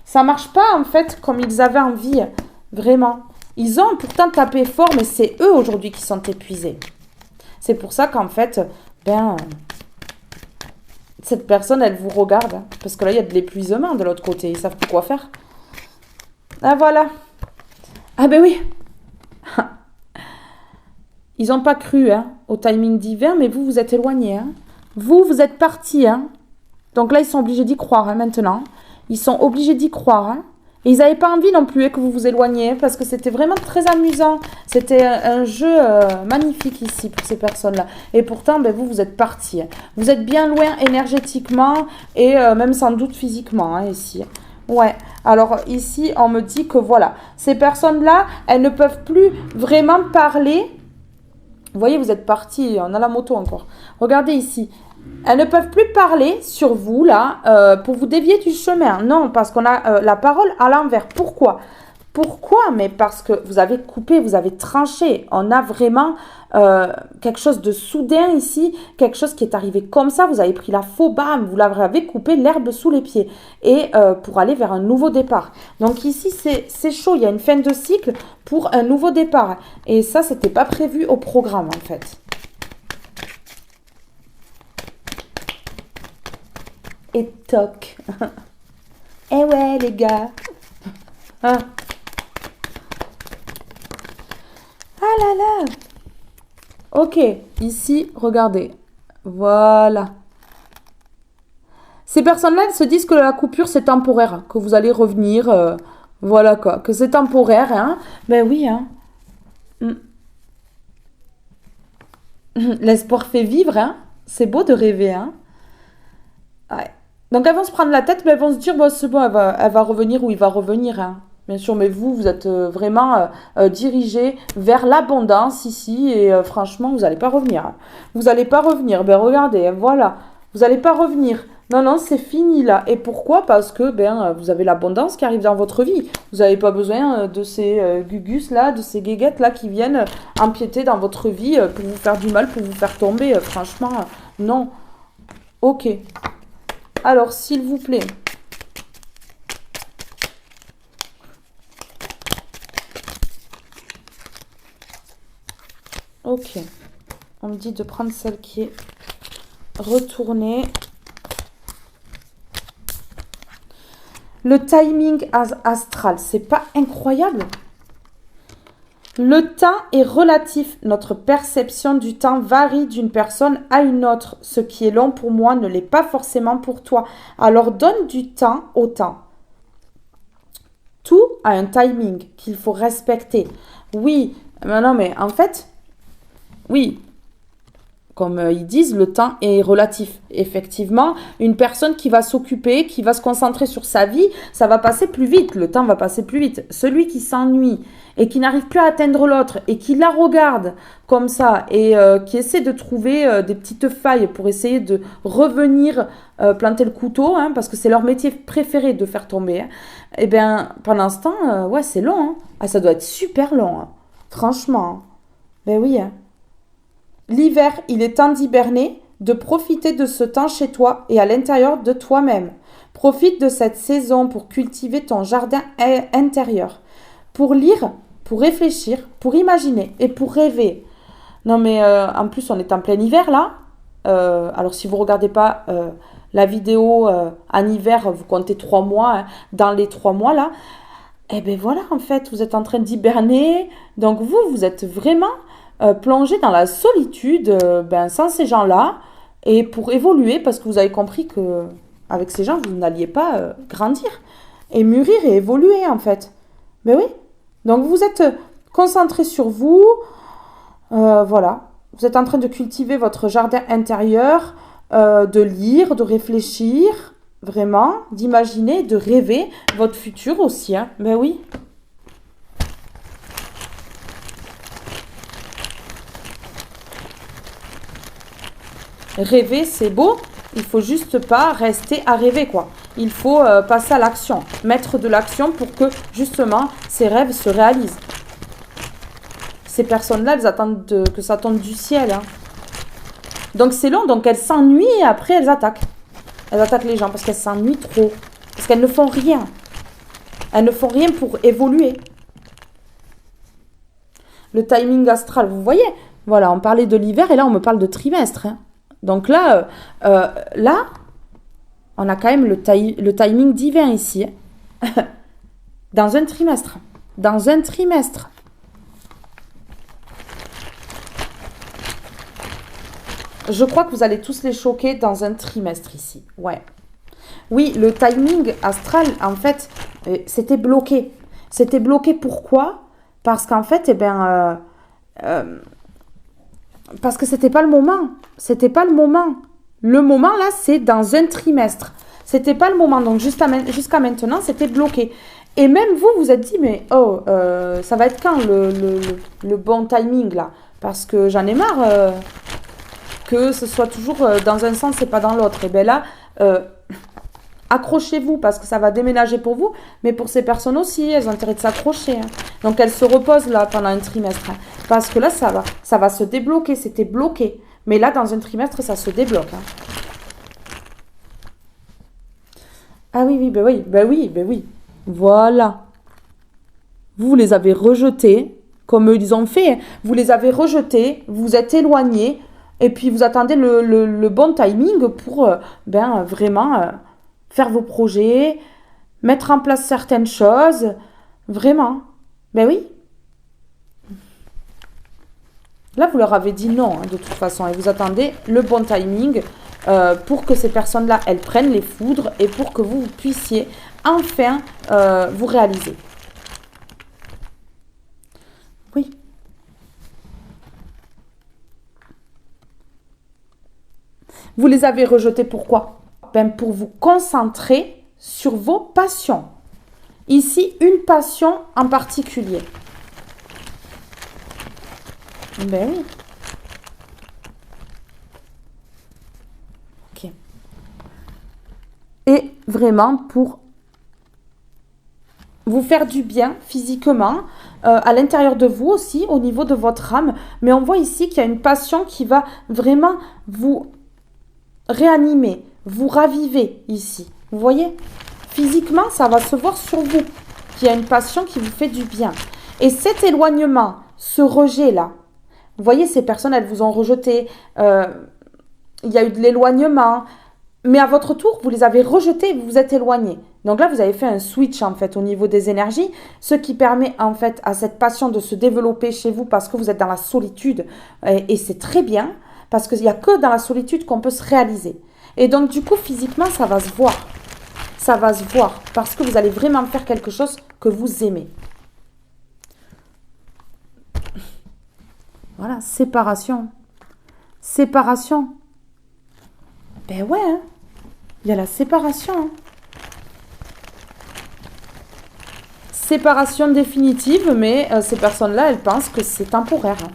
Ça marche pas en fait comme ils avaient envie, vraiment. Ils ont pourtant tapé fort, mais c'est eux aujourd'hui qui sont épuisés. C'est pour ça qu'en fait, cette personne, elle vous regarde. Hein, parce que là, il y a de l'épuisement de l'autre côté. Ils savent plus quoi faire. Ah, voilà. Ah, ben oui. Ils n'ont pas cru au timing divin, mais vous êtes éloigné. Hein. Vous êtes parti. Hein. Donc là, ils sont obligés d'y croire maintenant. Ils sont obligés d'y croire. Hein. Et ils n'avaient pas envie non plus que vous vous éloigniez parce que c'était vraiment très amusant. C'était un jeu magnifique ici pour ces personnes-là. Et pourtant, vous êtes partis. Vous êtes bien loin énergétiquement et même sans doute physiquement ici. Ouais. Alors ici, on me dit que voilà, ces personnes-là, elles ne peuvent plus vraiment parler. Vous voyez, vous êtes partis. On a la moto encore. Regardez ici. Elles ne peuvent plus parler sur vous, là, pour vous dévier du chemin. Non, parce qu'on a la parole à l'envers. Pourquoi ? Mais parce que vous avez coupé, vous avez tranché. On a vraiment quelque chose de soudain ici, quelque chose qui est arrivé comme ça. Vous avez pris la faux, bam, vous l'avez coupé l'herbe sous les pieds. Et pour aller vers un nouveau départ. Donc ici, c'est chaud. Il y a une fin de cycle pour un nouveau départ. Et ça, c'était pas prévu au programme, en fait. Et toc. Eh ouais, les gars. Hein. Ah là là. Ok, ici, regardez. Voilà. Ces personnes-là, elles se disent que la coupure, c'est temporaire. Que vous allez revenir. Voilà quoi. Que c'est temporaire. Hein. Ben oui. Hein. L'espoir fait vivre. Hein. C'est beau de rêver. Hein. Ouais. Donc elles vont se prendre la tête, mais elles vont se dire, bon, c'est bon, elle va revenir ou il va revenir. Hein. Bien sûr, mais vous êtes vraiment dirigé vers l'abondance ici et franchement, vous n'allez pas revenir. Hein. Vous n'allez pas revenir. Ben regardez, voilà. Vous n'allez pas revenir. Non, non, c'est fini là. Et pourquoi ? Parce que vous avez l'abondance qui arrive dans votre vie. Vous n'avez pas besoin de ces gugus là, de ces guéguettes là qui viennent empiéter dans votre vie pour vous faire du mal, pour vous faire tomber. Franchement, non. Ok. Alors, s'il vous plaît. Ok. On me dit de prendre celle qui est retournée. Le timing astral, c'est pas incroyable ? Le temps est relatif. Notre perception du temps varie d'une personne à une autre. Ce qui est long pour moi ne l'est pas forcément pour toi. Alors donne du temps au temps. Tout a un timing qu'il faut respecter. Oui, mais non, mais en fait, oui. comme ils disent, le temps est relatif. Effectivement, une personne qui va s'occuper, qui va se concentrer sur sa vie, ça va passer plus vite, le temps va passer plus vite. Celui qui s'ennuie et qui n'arrive plus à atteindre l'autre et qui la regarde comme ça et qui essaie de trouver des petites failles pour essayer de revenir planter le couteau, hein, parce que c'est leur métier préféré de faire tomber, hein, et bien pendant ce temps, ouais, c'est long. Hein. Ah, ça doit être super long, hein. Franchement. Ben oui, hein. L'hiver, il est temps d'hiberner, de profiter de ce temps chez toi et à l'intérieur de toi-même. Profite de cette saison pour cultiver ton jardin intérieur, pour lire, pour réfléchir, pour imaginer et pour rêver. Non mais en plus, on est en plein hiver là. Alors si vous ne regardez pas la vidéo en hiver, vous comptez 3 mois. Hein. Dans les 3 mois là, eh bien voilà, en fait, vous êtes en train d'hiberner. Donc vous êtes vraiment plongé dans la solitude sans ces gens-là. Et pour évoluer, parce que vous avez compris que avec ces gens, vous n'alliez pas grandir et mûrir et évoluer, en fait. Ben oui. Donc vous êtes concentré sur vous. Voilà. Vous êtes en train de cultiver votre jardin intérieur, de lire, de réfléchir. Vraiment, d'imaginer, de rêver votre futur aussi. Hein. Ben oui. Rêver, c'est beau. Il faut juste pas rester à rêver, quoi. Il faut passer à l'action. Mettre de l'action pour que, justement, ces rêves se réalisent. Ces personnes-là, elles attendent que ça tombe du ciel. Hein. Donc, c'est long. Donc, elles s'ennuient et après, elles attaquent. Elles attaquent les gens parce qu'elles s'ennuient trop. Parce qu'elles ne font rien. Elles ne font rien pour évoluer. Le timing astral, vous voyez? Voilà, on parlait de l'hiver et là, on me parle de trimestre. Hein. Donc là, on a quand même le timing divin ici. Hein. Dans un trimestre. Dans un trimestre. Je crois que vous allez tous les choquer dans un trimestre ici. Ouais. Oui, le timing astral, en fait, c'était bloqué. C'était bloqué pourquoi? Parce qu'en fait, parce que c'était pas le moment. C'était pas le moment. Le moment, là, c'est dans un trimestre. C'était pas le moment. Donc, jusqu'à maintenant, c'était bloqué. Et même vous, vous êtes dit, mais ça va être quand le bon timing, là? Parce que j'en ai marre que ce soit toujours dans un sens et pas dans l'autre. Et bien là, accrochez-vous parce que ça va déménager pour vous, mais pour ces personnes aussi, elles ont intérêt de s'accrocher. Hein. Donc elles se reposent là pendant un trimestre. Hein, parce que là, ça va se débloquer. C'était bloqué. Mais là, dans un trimestre, ça se débloque. Hein. Ah oui, ben oui. Voilà. Vous les avez rejetés, comme eux, ils ont fait. Hein. Vous les avez rejetés, vous êtes éloignés, et puis vous attendez le bon timing pour vraiment faire vos projets, mettre en place certaines choses. Vraiment. Ben oui. Là, vous leur avez dit non, hein, de toute façon, et vous attendez le bon timing pour que ces personnes-là, elles prennent les foudres et pour que vous puissiez enfin vous réaliser. Oui. Vous les avez rejetés pourquoi? Pour vous concentrer sur vos passions. Ici, une passion en particulier. Ben oui. Ok. Et vraiment pour vous faire du bien physiquement, à l'intérieur de vous aussi, au niveau de votre âme. Mais on voit ici qu'il y a une passion qui va vraiment vous réanimer, vous raviver ici. Vous voyez? Physiquement, ça va se voir sur vous qu'il y a une passion qui vous fait du bien. Et cet éloignement, ce rejet-là, vous voyez, ces personnes, elles vous ont rejeté. Il y a eu de l'éloignement. Mais à votre tour, vous les avez rejetés et vous vous êtes éloignés. Donc là, vous avez fait un switch, en fait, au niveau des énergies, ce qui permet, en fait, à cette passion de se développer chez vous parce que vous êtes dans la solitude. Et c'est très bien. Parce qu'il n'y a que dans la solitude qu'on peut se réaliser. Et donc, du coup, physiquement, ça va se voir. Ça va se voir. Parce que vous allez vraiment faire quelque chose que vous aimez. Voilà, séparation. Séparation. Ben ouais, hein. Il y a la séparation. Hein. Séparation définitive, mais ces personnes-là, elles pensent que c'est temporaire. Hein.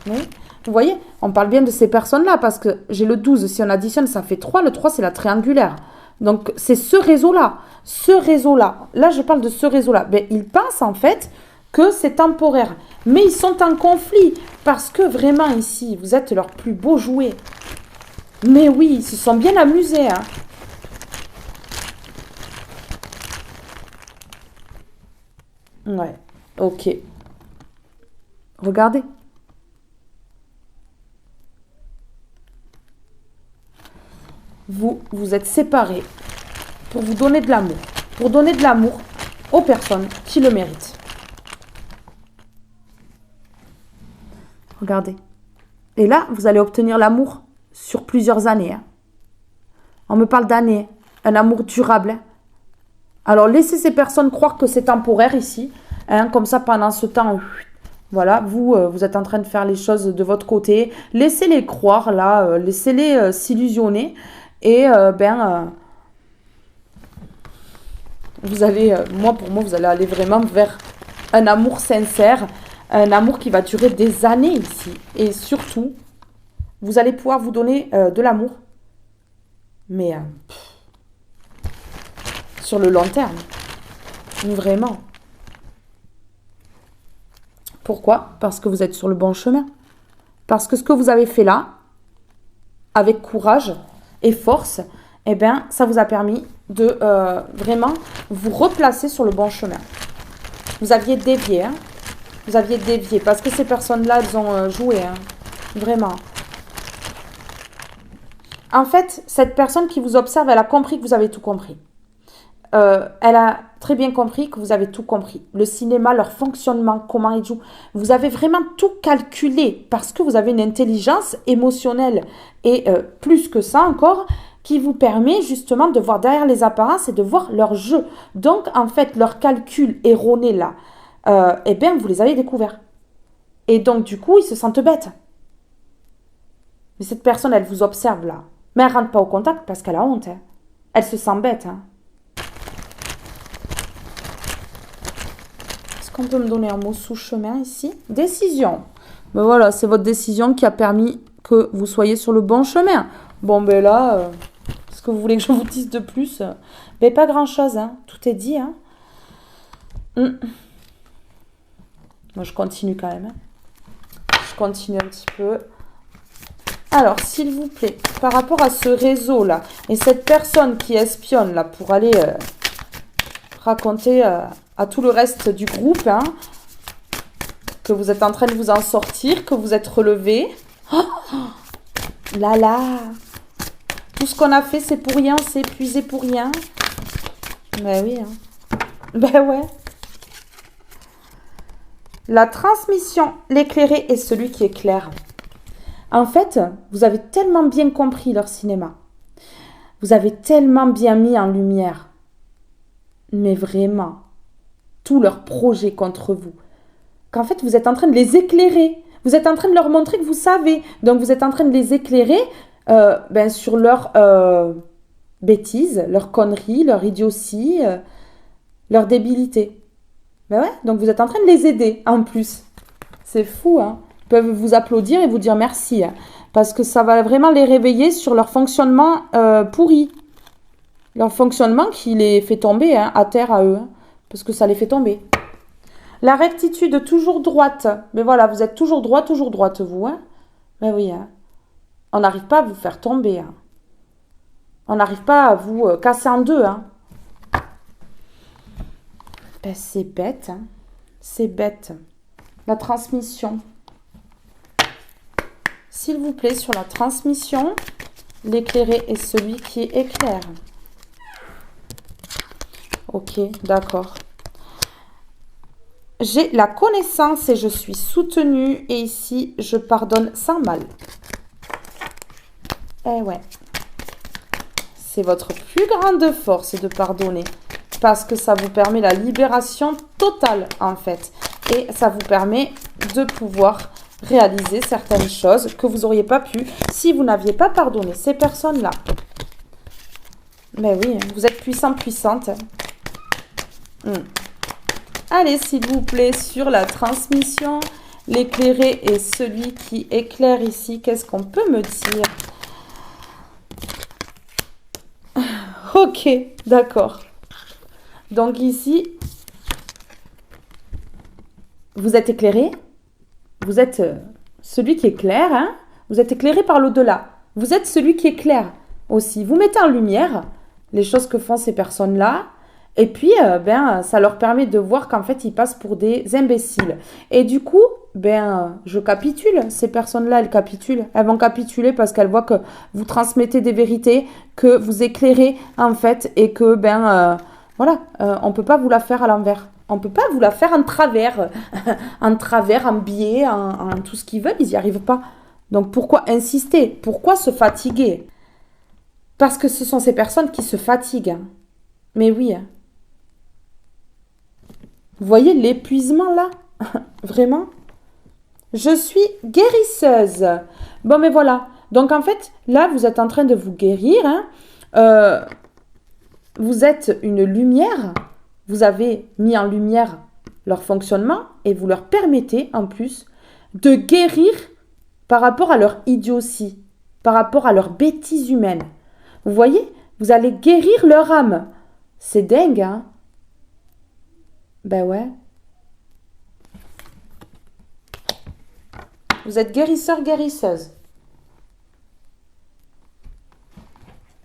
Oui. Vous voyez, on parle bien de ces personnes-là parce que j'ai le 12, si on additionne, ça fait 3. Le 3, c'est la triangulaire. Donc, c'est ce réseau-là. Ce réseau-là. Là, je parle de ce réseau-là. Ben, ils pensent en fait que c'est temporaire. Mais ils sont en conflit parce que vraiment ici, vous êtes leur plus beau jouet. Mais oui, ils se sont bien amusés. Hein. Ouais, ok. Regardez. Vous êtes séparés pour vous donner de l'amour. Pour donner de l'amour aux personnes qui le méritent. Regardez. Et là, vous allez obtenir l'amour sur plusieurs années. Hein. On me parle d'années. Un amour durable. Hein. Alors, laissez ces personnes croire que c'est temporaire ici. Hein, comme ça, pendant ce temps, voilà, vous êtes en train de faire les choses de votre côté. Laissez-les croire, là. Laissez-les s'illusionner. Et, vous allez, pour moi, vous allez aller vraiment vers un amour sincère. Un amour qui va durer des années ici. Et surtout, vous allez pouvoir vous donner de l'amour. Mais sur le long terme. Vraiment. Pourquoi? Parce que vous êtes sur le bon chemin. Parce que ce que vous avez fait là, avec courage et force, eh bien, ça vous a permis de vraiment vous replacer sur le bon chemin. Vous aviez dévié, hein? Vous aviez dévié. Parce que ces personnes-là, elles ont joué, hein? Vraiment. En fait, cette personne qui vous observe, elle a compris que vous avez tout compris. Elle a très bien compris que vous avez tout compris. Le cinéma, leur fonctionnement, comment ils jouent. Vous avez vraiment tout calculé parce que vous avez une intelligence émotionnelle et plus que ça encore, qui vous permet justement de voir derrière les apparences et de voir leur jeu. Donc, en fait, leur calcul erroné là, eh bien, vous les avez découverts. Et donc, du coup, ils se sentent bêtes. Mais cette personne, elle vous observe là. Mais elle ne rentre pas au contact parce qu'elle a honte. Hein. Elle se sent bête. Hein. Est-ce qu'on peut me donner un mot sous chemin ici? Décision. Ben voilà, c'est votre décision qui a permis que vous soyez sur le bon chemin. Bon, ben là, est-ce que vous voulez que je vous dise de plus? Ben pas grand-chose. Hein. Tout est dit. Hein. Moi, je continue quand même. Hein. Je continue un petit peu. Alors, s'il vous plaît, par rapport à ce réseau-là, et cette personne qui espionne là pour aller raconter à tout le reste du groupe, hein, que vous êtes en train de vous en sortir, que vous êtes relevé. Oh là là! Tout ce qu'on a fait, c'est pour rien, c'est épuisé pour rien. Ben oui, hein. Ben ouais. La transmission, l'éclairé est celui qui éclaire. En fait, vous avez tellement bien compris leur cinéma. Vous avez tellement bien mis en lumière. Mais vraiment, tous leurs projets contre vous. Qu'en fait, vous êtes en train de les éclairer. Vous êtes en train de leur montrer que vous savez. Donc, vous êtes en train de les éclairer sur leurs bêtises, leurs conneries, leur idiotie, leur débilité. Ben ouais, donc vous êtes en train de les aider en plus. C'est fou, hein. Ils peuvent vous applaudir et vous dire merci. Hein, parce que ça va vraiment les réveiller sur leur fonctionnement pourri. Leur fonctionnement qui les fait tomber hein, à terre à eux. Hein, parce que ça les fait tomber. La rectitude, toujours droite. Mais voilà, vous êtes toujours droite, vous. Hein. Ben oui, hein. On n'arrive pas à vous faire tomber. Hein. On n'arrive pas à vous casser en deux. Hein. Ben, c'est bête. Hein. C'est bête. La transmission. S'il vous plaît, sur la transmission, l'éclairé est celui qui éclaire. Ok, d'accord. J'ai la connaissance et je suis soutenue. Et ici, je pardonne sans mal. Eh ouais. C'est votre plus grande force de pardonner. Parce que ça vous permet la libération totale, en fait. Et ça vous permet de pouvoir réaliser certaines choses que vous n'auriez pas pu si vous n'aviez pas pardonné ces personnes-là. Mais oui, vous êtes puissant, puissante. Allez, s'il vous plaît, sur la transmission, l'éclairé est celui qui éclaire ici. Qu'est-ce qu'on peut me dire? Ok, d'accord. Donc ici, vous êtes éclairé. Vous êtes celui qui éclaire. Hein? Vous êtes éclairé par l'au-delà. Vous êtes celui qui éclaire aussi. Vous mettez en lumière les choses que font ces personnes-là. Et puis, ça leur permet de voir qu'en fait, ils passent pour des imbéciles. Et du coup, je capitule. Ces personnes-là, elles capitulent. Elles vont capituler parce qu'elles voient que vous transmettez des vérités, que vous éclairez, en fait, et que, on ne peut pas vous la faire à l'envers. On ne peut pas vous la faire en travers, en biais, en tout ce qu'ils veulent. Ils n'y arrivent pas. Donc, pourquoi insister? Pourquoi se fatiguer? Parce que ce sont ces personnes qui se fatiguent. Mais oui. Vous voyez l'épuisement là? Vraiment? Je suis guérisseuse. Bon, mais voilà. Donc, en fait, là, vous êtes en train de vous guérir. Hein. Vous êtes une lumière. Vous avez mis en lumière leur fonctionnement et vous leur permettez, en plus, de guérir par rapport à leur idiotie, par rapport à leur bêtise humaine. Vous voyez? Vous allez guérir leur âme. C'est dingue, hein? Ben ouais. Vous êtes guérisseur, guérisseuse.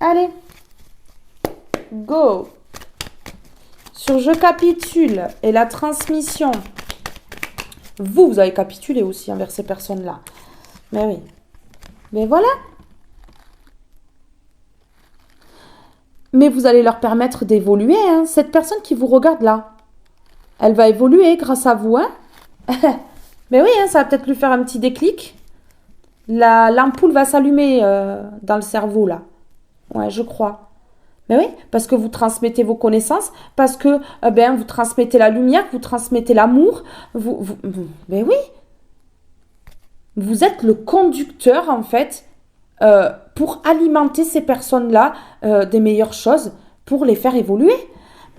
Allez. Go. Sur je capitule et la transmission. Vous avez capitulé aussi envers ces personnes-là. Mais oui. Mais voilà. Mais vous allez leur permettre d'évoluer. Hein. Cette personne qui vous regarde là, elle va évoluer grâce à vous. Hein. Mais oui, hein, ça va peut-être lui faire un petit déclic. L'ampoule va s'allumer dans le cerveau là. Ouais, je crois. Mais oui, parce que vous transmettez vos connaissances, parce que vous transmettez la lumière, vous transmettez l'amour. Mais oui. Vous êtes le conducteur en fait pour alimenter ces personnes-là des meilleures choses, pour les faire évoluer.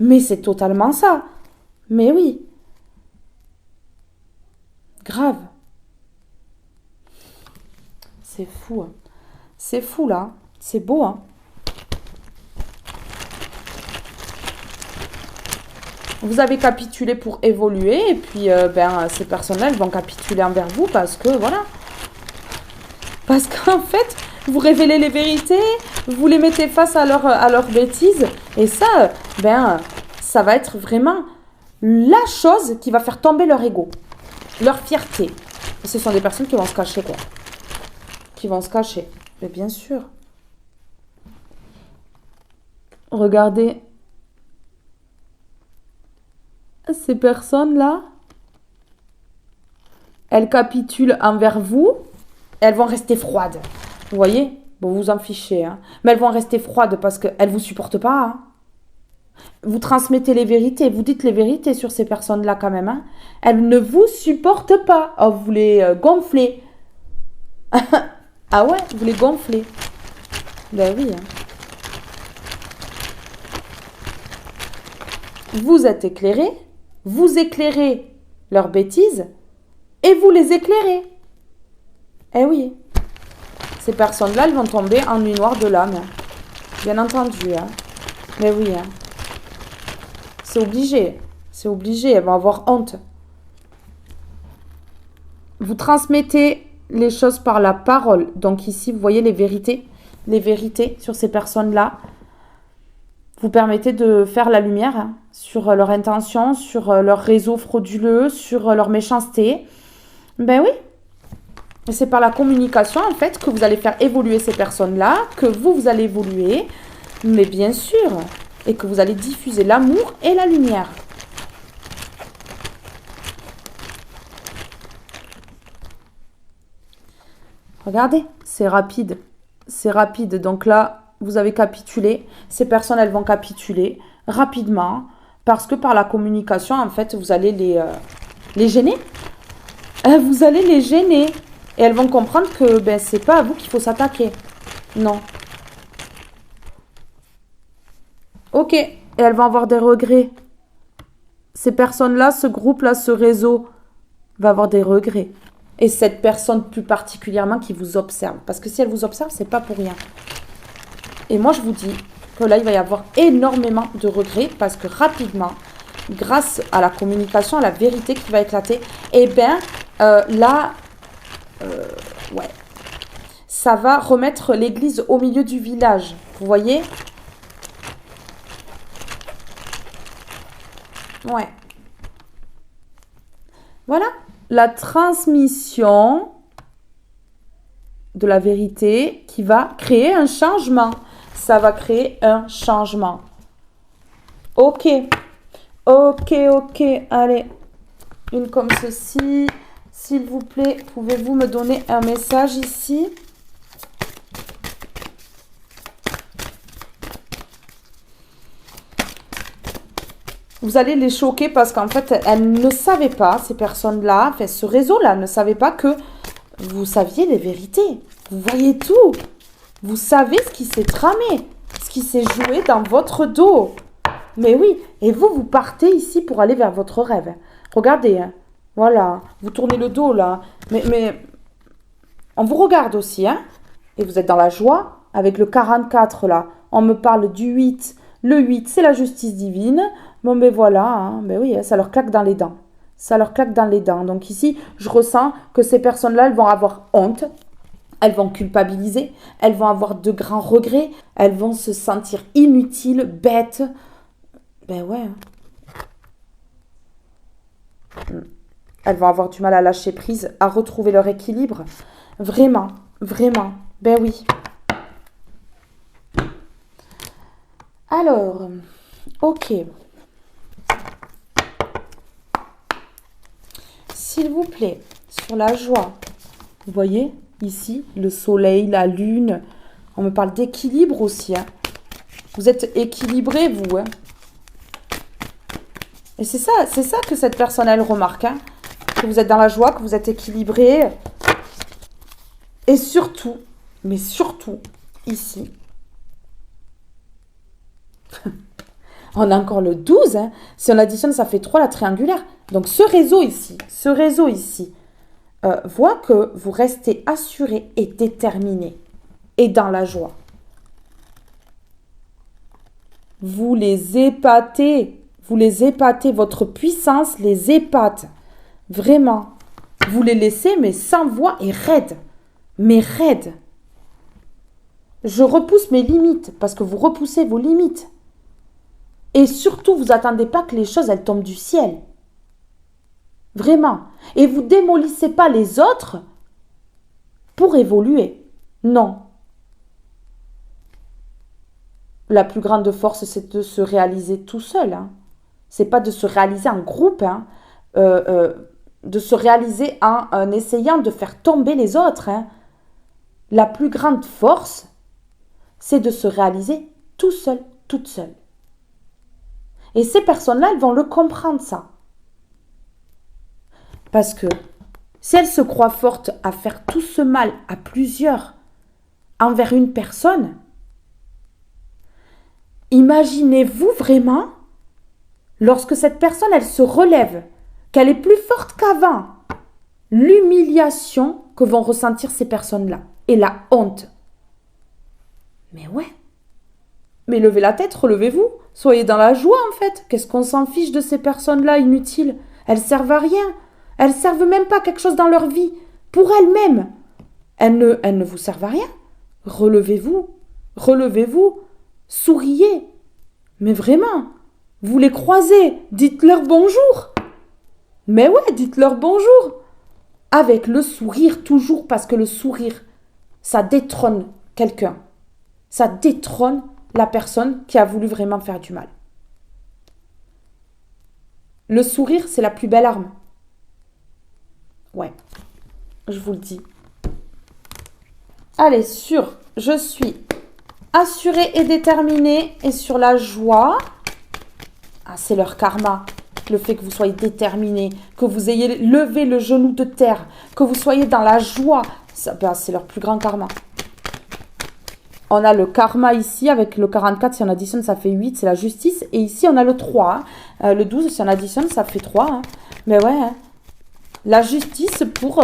Mais c'est totalement ça. Mais oui. Grave. C'est fou. Hein. C'est fou là. C'est beau. Hein. Vous avez capitulé pour évoluer et puis ces personnes-là, elles vont capituler envers vous parce que voilà. Parce qu'en fait, vous révélez les vérités, vous les mettez face à leurs bêtises et ça, ça va être vraiment la chose qui va faire tomber leur ego, leur fierté. Et ce sont des personnes qui vont se cacher, quoi. Qui vont se cacher. Mais bien sûr. Regardez. Ces personnes-là, elles capitulent envers vous, elles vont rester froides. Vous voyez? Bon, vous en fichez, hein. Mais elles vont rester froides parce qu'elles ne vous supportent pas, hein. Vous transmettez les vérités, vous dites les vérités sur ces personnes-là quand même. Hein. Elles ne vous supportent pas. Oh, vous les gonflez. Ah ouais, vous les gonflez. Ben oui. Hein. Vous êtes éclairés, vous éclairez leurs bêtises et vous les éclairez. Eh oui. Ces personnes-là, elles vont tomber en nuit noire de l'âme. Bien entendu. Hein. Mais oui. Hein. C'est obligé. C'est obligé. Elles vont avoir honte. Vous transmettez les choses par la parole. Donc ici, vous voyez les vérités. Les vérités sur ces personnes-là. Vous permettez de faire la lumière hein, sur leur intention, sur leur réseau frauduleux, sur leur méchanceté. Ben oui. Et c'est par la communication, en fait, que vous allez faire évoluer ces personnes-là, que vous allez évoluer. Mais bien sûr. Et que vous allez diffuser l'amour et la lumière. Regardez, c'est rapide. C'est rapide. Donc là, vous avez capitulé. Ces personnes, elles vont capituler rapidement. Parce que par la communication, en fait, vous allez les gêner. Vous allez les gêner. Et elles vont comprendre que ben, c'est pas à vous qu'il faut s'attaquer. Non. Ok. Et elles vont avoir des regrets. Ces personnes-là, ce groupe-là, ce réseau va avoir des regrets. Et cette personne plus particulièrement qui vous observe. Parce que si elle vous observe, c'est pas pour rien. Et moi, je vous dis que là, il va y avoir énormément de regrets parce que rapidement, grâce à la communication, à la vérité qui va éclater, eh bien, là, ouais, ça va remettre l'église au milieu du village. Vous voyez? Ouais. Voilà. La transmission de la vérité qui va créer un changement. Ça va créer un changement. Ok. Ok, ok. Allez. Une comme ceci. S'il vous plaît, pouvez-vous me donner un message ici? Vous allez les choquer parce qu'en fait, elles ne savaient pas, ces personnes-là, enfin, ce réseau-là ne savait pas que vous saviez les vérités. Vous voyez tout. Vous savez ce qui s'est tramé, ce qui s'est joué dans votre dos. Mais oui, et vous, vous partez ici pour aller vers votre rêve. Regardez, hein. Voilà, vous tournez le dos là. Mais on vous regarde aussi, hein. Et vous êtes dans la joie avec le 44 là. On me parle du 8. Le 8, c'est la justice divine. Bon, ben voilà, hein. Ben oui, ça leur claque dans les dents. Ça leur claque dans les dents. Donc ici, je ressens que ces personnes-là, elles vont avoir honte. Elles vont culpabiliser. Elles vont avoir de grands regrets. Elles vont se sentir inutiles, bêtes. Ben ouais. Elles vont avoir du mal à lâcher prise, à retrouver leur équilibre. Vraiment, vraiment. Ben oui. Alors, ok. S'il vous plaît, sur la joie, vous voyez, ici, le soleil, la lune, on me parle d'équilibre aussi. Hein. Vous êtes équilibré, vous. Hein. Et c'est ça que cette personne, elle remarque. Hein, que vous êtes dans la joie, que vous êtes équilibré. Et surtout, mais surtout, ici, on a encore le 12. Hein. Si on additionne, ça fait 3, la triangulaire. Donc, ce réseau ici, voit que vous restez assuré et déterminé et dans la joie. Vous les épatez. Votre puissance les épate. Vraiment. Vous les laissez, mais sans voix et raide. Mais raide. Je repousse mes limites parce que vous repoussez vos limites. Et surtout, vous n'attendez pas que les choses, elles tombent du ciel. Vraiment. Et vous démolissez pas les autres pour évoluer. Non. La plus grande force, c'est de se réaliser tout seul. Hein. C'est pas de se réaliser en groupe. Hein. De se réaliser en essayant de faire tomber les autres. Hein. La plus grande force, c'est de se réaliser tout seul, toute seule. Et ces personnes-là, elles vont le comprendre, ça. Parce que si elles se croient fortes à faire tout ce mal à plusieurs envers une personne, imaginez-vous vraiment, lorsque cette personne, elle se relève, qu'elle est plus forte qu'avant, l'humiliation que vont ressentir ces personnes-là et la honte. Mais ouais. Mais levez la tête, relevez-vous. Soyez dans la joie, en fait. Qu'est-ce qu'on s'en fiche de ces personnes-là inutiles? Elles servent à rien. Elles servent même pas à quelque chose dans leur vie. Pour elles-mêmes. Elles ne vous servent à rien. Relevez-vous. Relevez-vous. Souriez. Mais vraiment. Vous les croisez. Dites-leur bonjour. Mais ouais, dites-leur bonjour. Avec le sourire toujours, parce que le sourire, ça détrône quelqu'un. Ça détrône la personne qui a voulu vraiment faire du mal. Le sourire, c'est la plus belle arme. Ouais, je vous le dis. Allez, sur je suis assurée et déterminée et sur la joie. Ah, c'est leur karma. le fait que vous soyez déterminé, que vous ayez levé le genou de terre, que vous soyez dans la joie, c'est leur plus grand karma. On a le karma ici, avec le 44, si on additionne, ça fait 8, c'est la justice. Et ici, on a le 3. Le 12, si on additionne, ça fait 3. Hein. Mais ouais, hein. La justice pour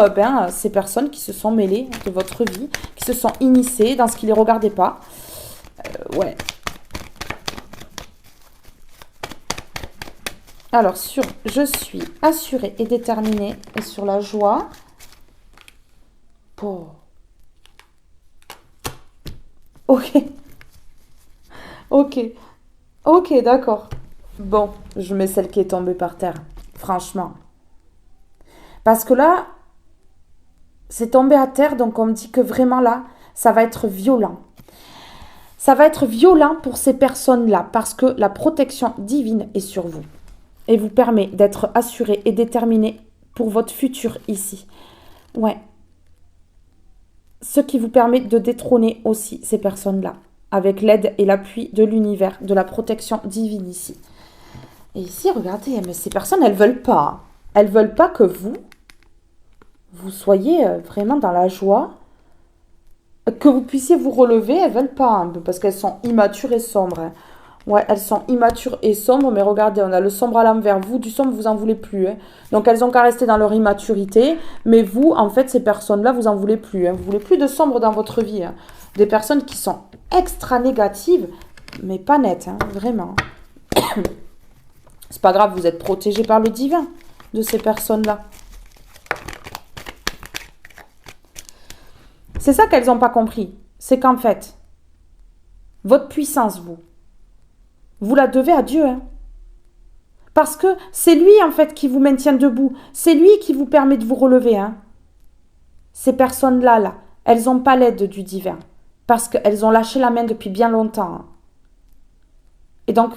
ces personnes qui se sont mêlées de votre vie, qui se sont initiées dans ce qui ne les regardait pas. Ouais. Alors, sur « Je suis assurée et déterminée » et sur la joie. Oh. Ok. Ok. Ok, d'accord. Bon, je mets celle qui est tombée par terre. Franchement. Parce que là, c'est tombé à terre, donc on me dit que vraiment là, ça va être violent. Ça va être violent pour ces personnes-là, parce que la protection divine est sur vous. Et vous permet d'être assuré et déterminé pour votre futur ici. Ouais. Ce qui vous permet de détrôner aussi ces personnes-là, avec l'aide et l'appui de l'univers, de la protection divine ici. Et ici, regardez, mais ces personnes, elles veulent pas. Elles veulent pas que vous soyez vraiment dans la joie, que vous puissiez vous relever. Elles veulent pas, hein, parce qu'elles sont immatures et sombres. Hein. Ouais, elles sont immatures et sombres, mais regardez, on a le sombre à l'envers. Vous, du sombre, vous en voulez plus. Hein. Donc, elles ont qu'à rester dans leur immaturité. Mais vous, en fait, ces personnes-là, vous en voulez plus. Hein. Vous voulez plus de sombre dans votre vie. Hein. Des personnes qui sont extra négatives, mais pas nettes, hein, vraiment. C'est pas grave, vous êtes protégés par le divin de ces personnes-là. C'est ça qu'elles n'ont pas compris. C'est qu'en fait, votre puissance, vous la devez à Dieu. Hein. Parce que c'est lui, en fait, qui vous maintient debout. C'est lui qui vous permet de vous relever. Hein. Ces personnes-là, elles n'ont pas l'aide du divin. Parce qu'elles ont lâché la main depuis bien longtemps. Hein. Et donc,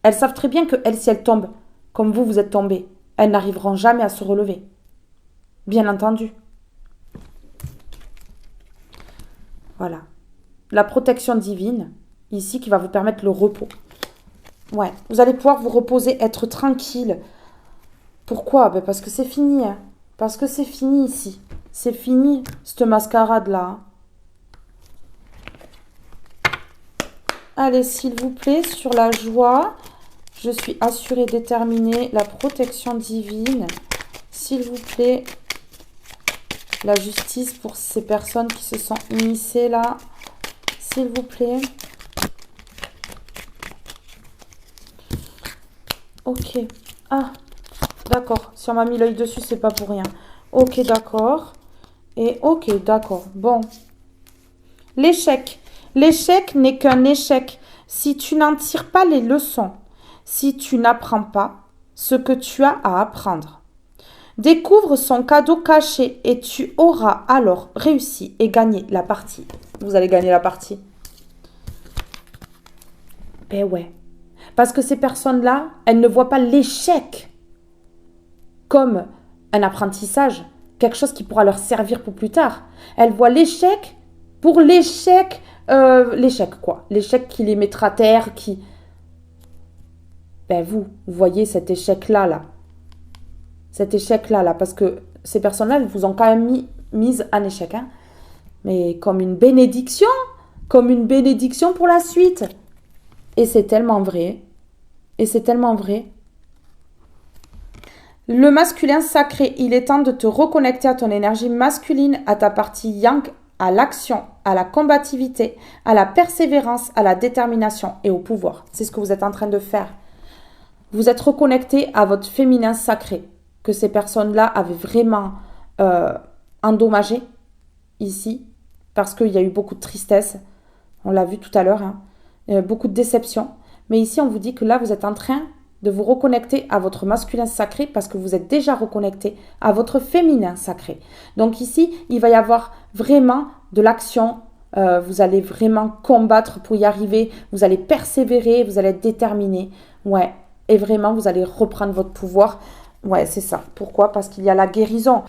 elles savent très bien qu'elles, si elles tombent, comme vous êtes tombés, elles n'arriveront jamais à se relever. Bien entendu. Voilà. La protection divine, ici, qui va vous permettre le repos. Ouais, vous allez pouvoir vous reposer, être tranquille. Pourquoi? Ben parce que c'est fini. Hein. Parce que c'est fini ici. C'est fini, cette mascarade-là. Allez, s'il vous plaît, sur la joie, je suis assurée, déterminée, la protection divine. S'il vous plaît, la justice pour ces personnes qui se sont initiées là. S'il vous plaît. Ok. Ah, d'accord. Si on m'a mis l'œil dessus, c'est pas pour rien. Ok, d'accord. Et ok, d'accord. Bon. L'échec. L'échec n'est qu'un échec si tu n'en tires pas les leçons, si tu n'apprends pas ce que tu as à apprendre. Découvre son cadeau caché et tu auras alors réussi et gagné la partie. Vous allez gagner la partie. Ben ouais. Parce que ces personnes-là, elles ne voient pas l'échec comme un apprentissage, quelque chose qui pourra leur servir pour plus tard. Elles voient l'échec pour l'échec, quoi. L'échec qui les mettra à terre, qui... Ben vous voyez cet échec-là, là. Cet échec-là, parce que ces personnes-là, elles vous ont quand même mise en échec, hein. Mais comme une bénédiction pour la suite. Et c'est tellement vrai. Et c'est tellement vrai. Le masculin sacré, il est temps de te reconnecter à ton énergie masculine, à ta partie yang, à l'action, à la combativité, à la persévérance, à la détermination et au pouvoir. C'est ce que vous êtes en train de faire. Vous êtes reconnecté à votre féminin sacré, que ces personnes-là avaient vraiment endommagé ici, parce qu'il y a eu beaucoup de tristesse. On l'a vu tout à l'heure, hein. Beaucoup de déception. Mais ici, on vous dit que là, vous êtes en train de vous reconnecter à votre masculin sacré parce que vous êtes déjà reconnecté à votre féminin sacré. Donc ici, il va y avoir vraiment de l'action. Vous allez vraiment combattre pour y arriver. Vous allez persévérer, vous allez être déterminé. Ouais. Et vraiment, vous allez reprendre votre pouvoir. Ouais, c'est ça. Pourquoi? Parce qu'il y a la guérison.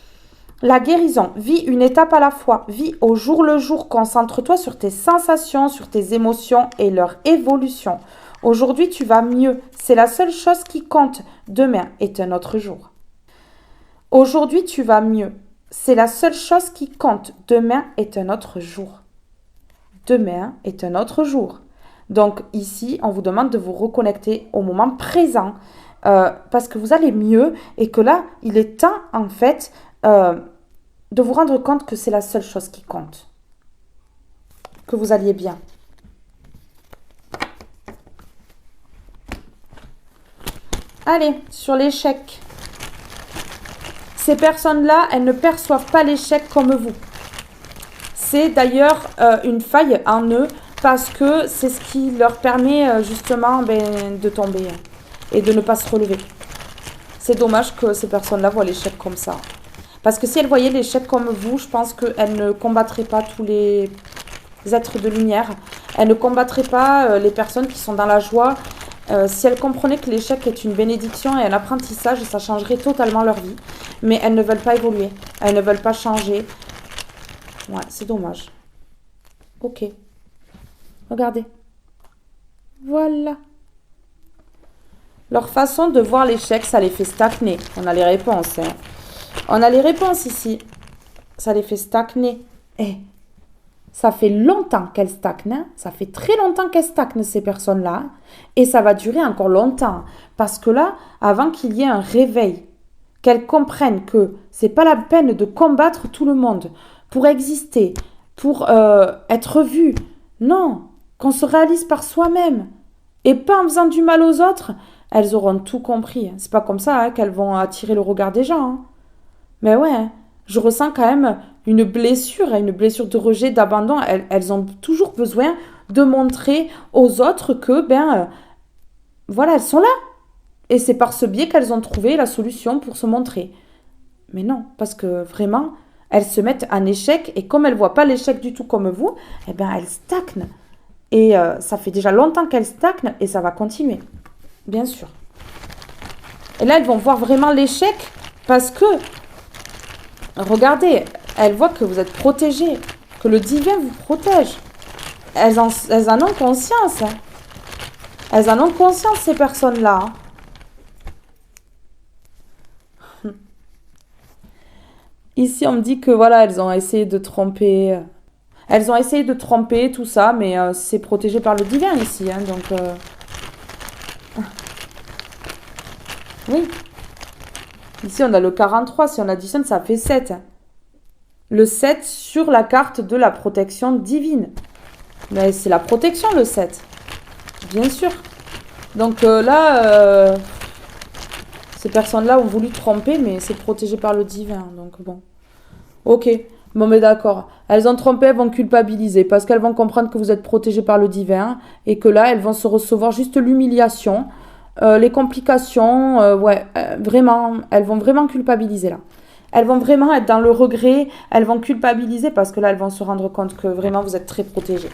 La guérison, vis une étape à la fois, vis au jour le jour, concentre-toi sur tes sensations, sur tes émotions et leur évolution. Aujourd'hui, tu vas mieux. C'est la seule chose qui compte. Demain est un autre jour. Aujourd'hui, tu vas mieux. C'est la seule chose qui compte. Demain est un autre jour. Demain est un autre jour. Donc ici, on vous demande de vous reconnecter au moment présent parce que vous allez mieux et que là, il est temps en fait de vous rendre compte que c'est la seule chose qui compte. Que vous alliez bien. Allez, sur l'échec. Ces personnes-là, elles ne perçoivent pas l'échec comme vous. C'est d'ailleurs une faille en eux parce que c'est ce qui leur permet justement de tomber et de ne pas se relever. C'est dommage que ces personnes-là voient l'échec comme ça. Parce que si elles voyaient l'échec comme vous, je pense qu'elles ne combattraient pas tous les êtres de lumière. Elles ne combattraient pas les personnes qui sont dans la joie. Si elles comprenaient que l'échec est une bénédiction et un apprentissage, ça changerait totalement leur vie. Mais elles ne veulent pas évoluer. Elles ne veulent pas changer. Ouais, c'est dommage. Ok. Regardez. Voilà. Leur façon de voir l'échec, ça les fait stagner. On a les réponses. Hein. On a les réponses ici. Ça les fait stagner. Ça fait longtemps qu'elles stagnent. Hein. Ça fait très longtemps qu'elles stagnent, ces personnes-là. Et ça va durer encore longtemps. Parce que là, avant qu'il y ait un réveil, qu'elles comprennent que c'est pas la peine de combattre tout le monde pour exister, pour être vu. Non, qu'on se réalise par soi-même. Et pas en faisant du mal aux autres, elles auront tout compris. C'est pas comme ça qu'elles vont attirer le regard des gens. Hein. Mais ouais, je ressens quand même une blessure de rejet, d'abandon. Elles ont toujours besoin de montrer aux autres que, voilà, elles sont là. Et c'est par ce biais qu'elles ont trouvé la solution pour se montrer. Mais non, parce que vraiment, elles se mettent en échec et comme elles ne voient pas l'échec du tout comme vous, elles stagnent. Et ça fait déjà longtemps qu'elles stagnent et ça va continuer. Bien sûr. Et là, elles vont voir vraiment l'échec parce que, regardez, elles voient que vous êtes protégés, que le divin vous protège. Elles en ont conscience. Hein. Elles en ont conscience, ces personnes-là. Hein. Ici, on me dit que voilà, elles ont essayé de tromper. Elles ont essayé de tromper tout ça, mais c'est protégé par le divin ici. Hein, donc, oui. Ici, on a le 43. Si on additionne, ça fait 7. Le 7 sur la carte de la protection divine. Mais c'est la protection, le 7. Bien sûr. Donc là, ces personnes-là ont voulu tromper, mais c'est protégé par le divin. Donc bon. Ok. Bon, mais d'accord. Elles ont trompé, elles vont culpabiliser parce qu'elles vont comprendre que vous êtes protégé par le divin et que là, elles vont se recevoir juste l'humiliation, les complications. Vraiment, elles vont vraiment culpabiliser là. Elles vont vraiment être dans le regret, elles vont culpabiliser parce que là, elles vont se rendre compte que vraiment, vous êtes très protégé.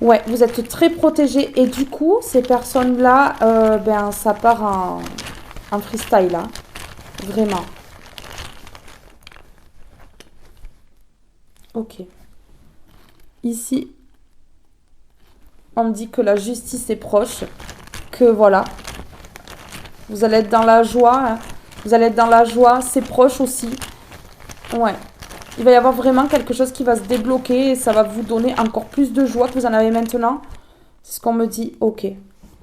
Ouais, vous êtes très protégé et du coup, ces personnes-là, ça part en freestyle là. Vraiment. Ok. Ici, on me dit que la justice est proche, que voilà, vous allez être dans la joie, hein. Vous allez être dans la joie, c'est proche aussi. Ouais, il va y avoir vraiment quelque chose qui va se débloquer et ça va vous donner encore plus de joie que vous en avez maintenant. C'est ce qu'on me dit, ok,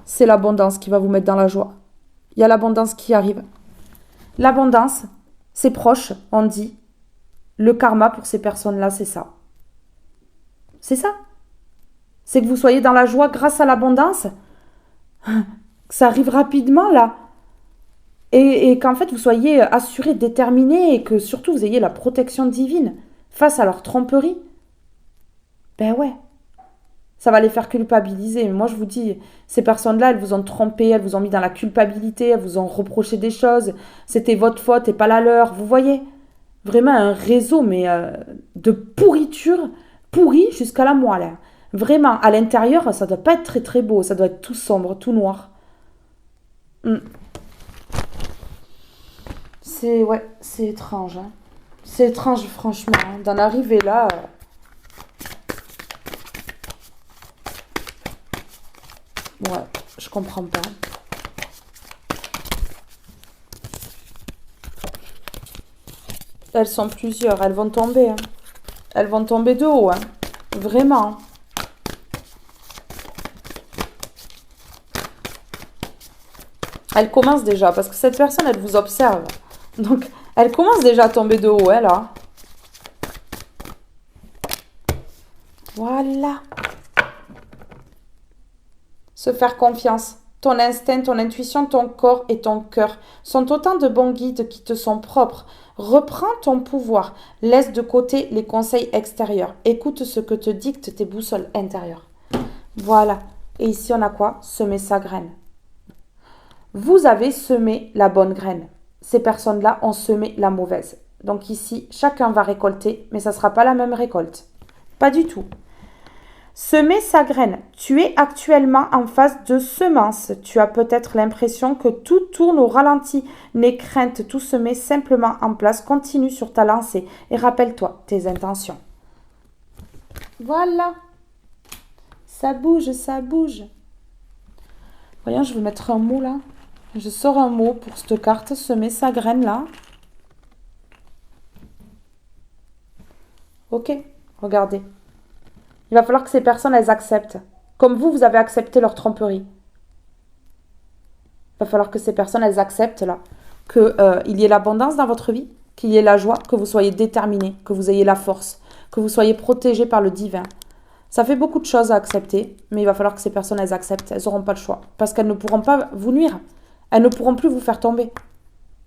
c'est l'abondance qui va vous mettre dans la joie. Il y a l'abondance qui arrive. L'abondance, c'est proche, on dit. Le karma pour ces personnes-là, c'est ça. C'est ça. C'est que vous soyez dans la joie grâce à l'abondance. Ça arrive rapidement, là. Et qu'en fait, vous soyez assuré, déterminé et que surtout, vous ayez la protection divine face à leur tromperie. Ben ouais. Ça va les faire culpabiliser. Moi, je vous dis, ces personnes-là, elles vous ont trompé, elles vous ont mis dans la culpabilité, elles vous ont reproché des choses. C'était votre faute et pas la leur. Vous voyez ? Vraiment un réseau, mais de pourriture, pourri jusqu'à la moelle. Vraiment, à l'intérieur, ça doit pas être très très beau. Ça doit être tout sombre, tout noir. C'est étrange. Hein. C'est étrange, franchement, hein, d'en arriver là. Ouais, Je comprends pas. Elles sont plusieurs. Elles vont tomber. Hein. Elles vont tomber de haut. Hein. Vraiment. Elle commence déjà, parce que cette personne, elle vous observe. Donc, elle commence déjà à tomber de haut, elle, là. Voilà. Se faire confiance. Ton instinct, ton intuition, ton corps et ton cœur sont autant de bons guides qui te sont propres. Reprends ton pouvoir. Laisse de côté les conseils extérieurs. Écoute ce que te dictent tes boussoles intérieures. Voilà. Et ici, on a quoi? Semer sa graine. Vous avez semé la bonne graine. Ces personnes-là ont semé la mauvaise. Donc ici, chacun va récolter, mais ça ne sera pas la même récolte. Pas du tout. Semer sa graine. Tu es actuellement en phase de semence. Tu as peut-être l'impression que tout tourne au ralenti. N'aie crainte, tout se met simplement en place. Continue sur ta lancée et rappelle-toi tes intentions. Voilà. Ça bouge, ça bouge. Voyons, je vais mettre un mot là. Je sors un mot pour cette carte, semer sa graine là. Ok, regardez. Il va falloir que ces personnes, elles acceptent. Comme vous avez accepté leur tromperie. Il va falloir que ces personnes, elles acceptent là. Qu'il y ait l'abondance dans votre vie, qu'il y ait la joie, que vous soyez déterminé, que vous ayez la force, que vous soyez protégé par le divin. Ça fait beaucoup de choses à accepter, mais il va falloir que ces personnes, elles acceptent. Elles n'auront pas le choix. Parce qu'elles ne pourront pas vous nuire. Elles ne pourront plus vous faire tomber.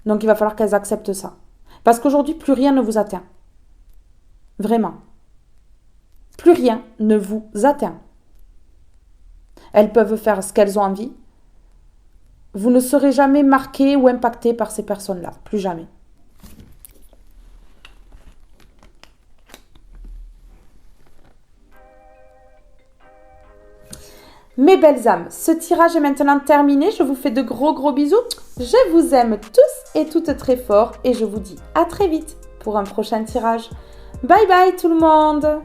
Donc il va falloir qu'elles acceptent ça. Parce qu'aujourd'hui, plus rien ne vous atteint. Vraiment. Plus rien ne vous atteint. Elles peuvent faire ce qu'elles ont envie. Vous ne serez jamais marqué ou impacté par ces personnes-là. Plus jamais. Mes belles âmes, ce tirage est maintenant terminé. Je vous fais de gros bisous. Je vous aime tous et toutes très fort et je vous dis à très vite pour un prochain tirage. Bye bye tout le monde!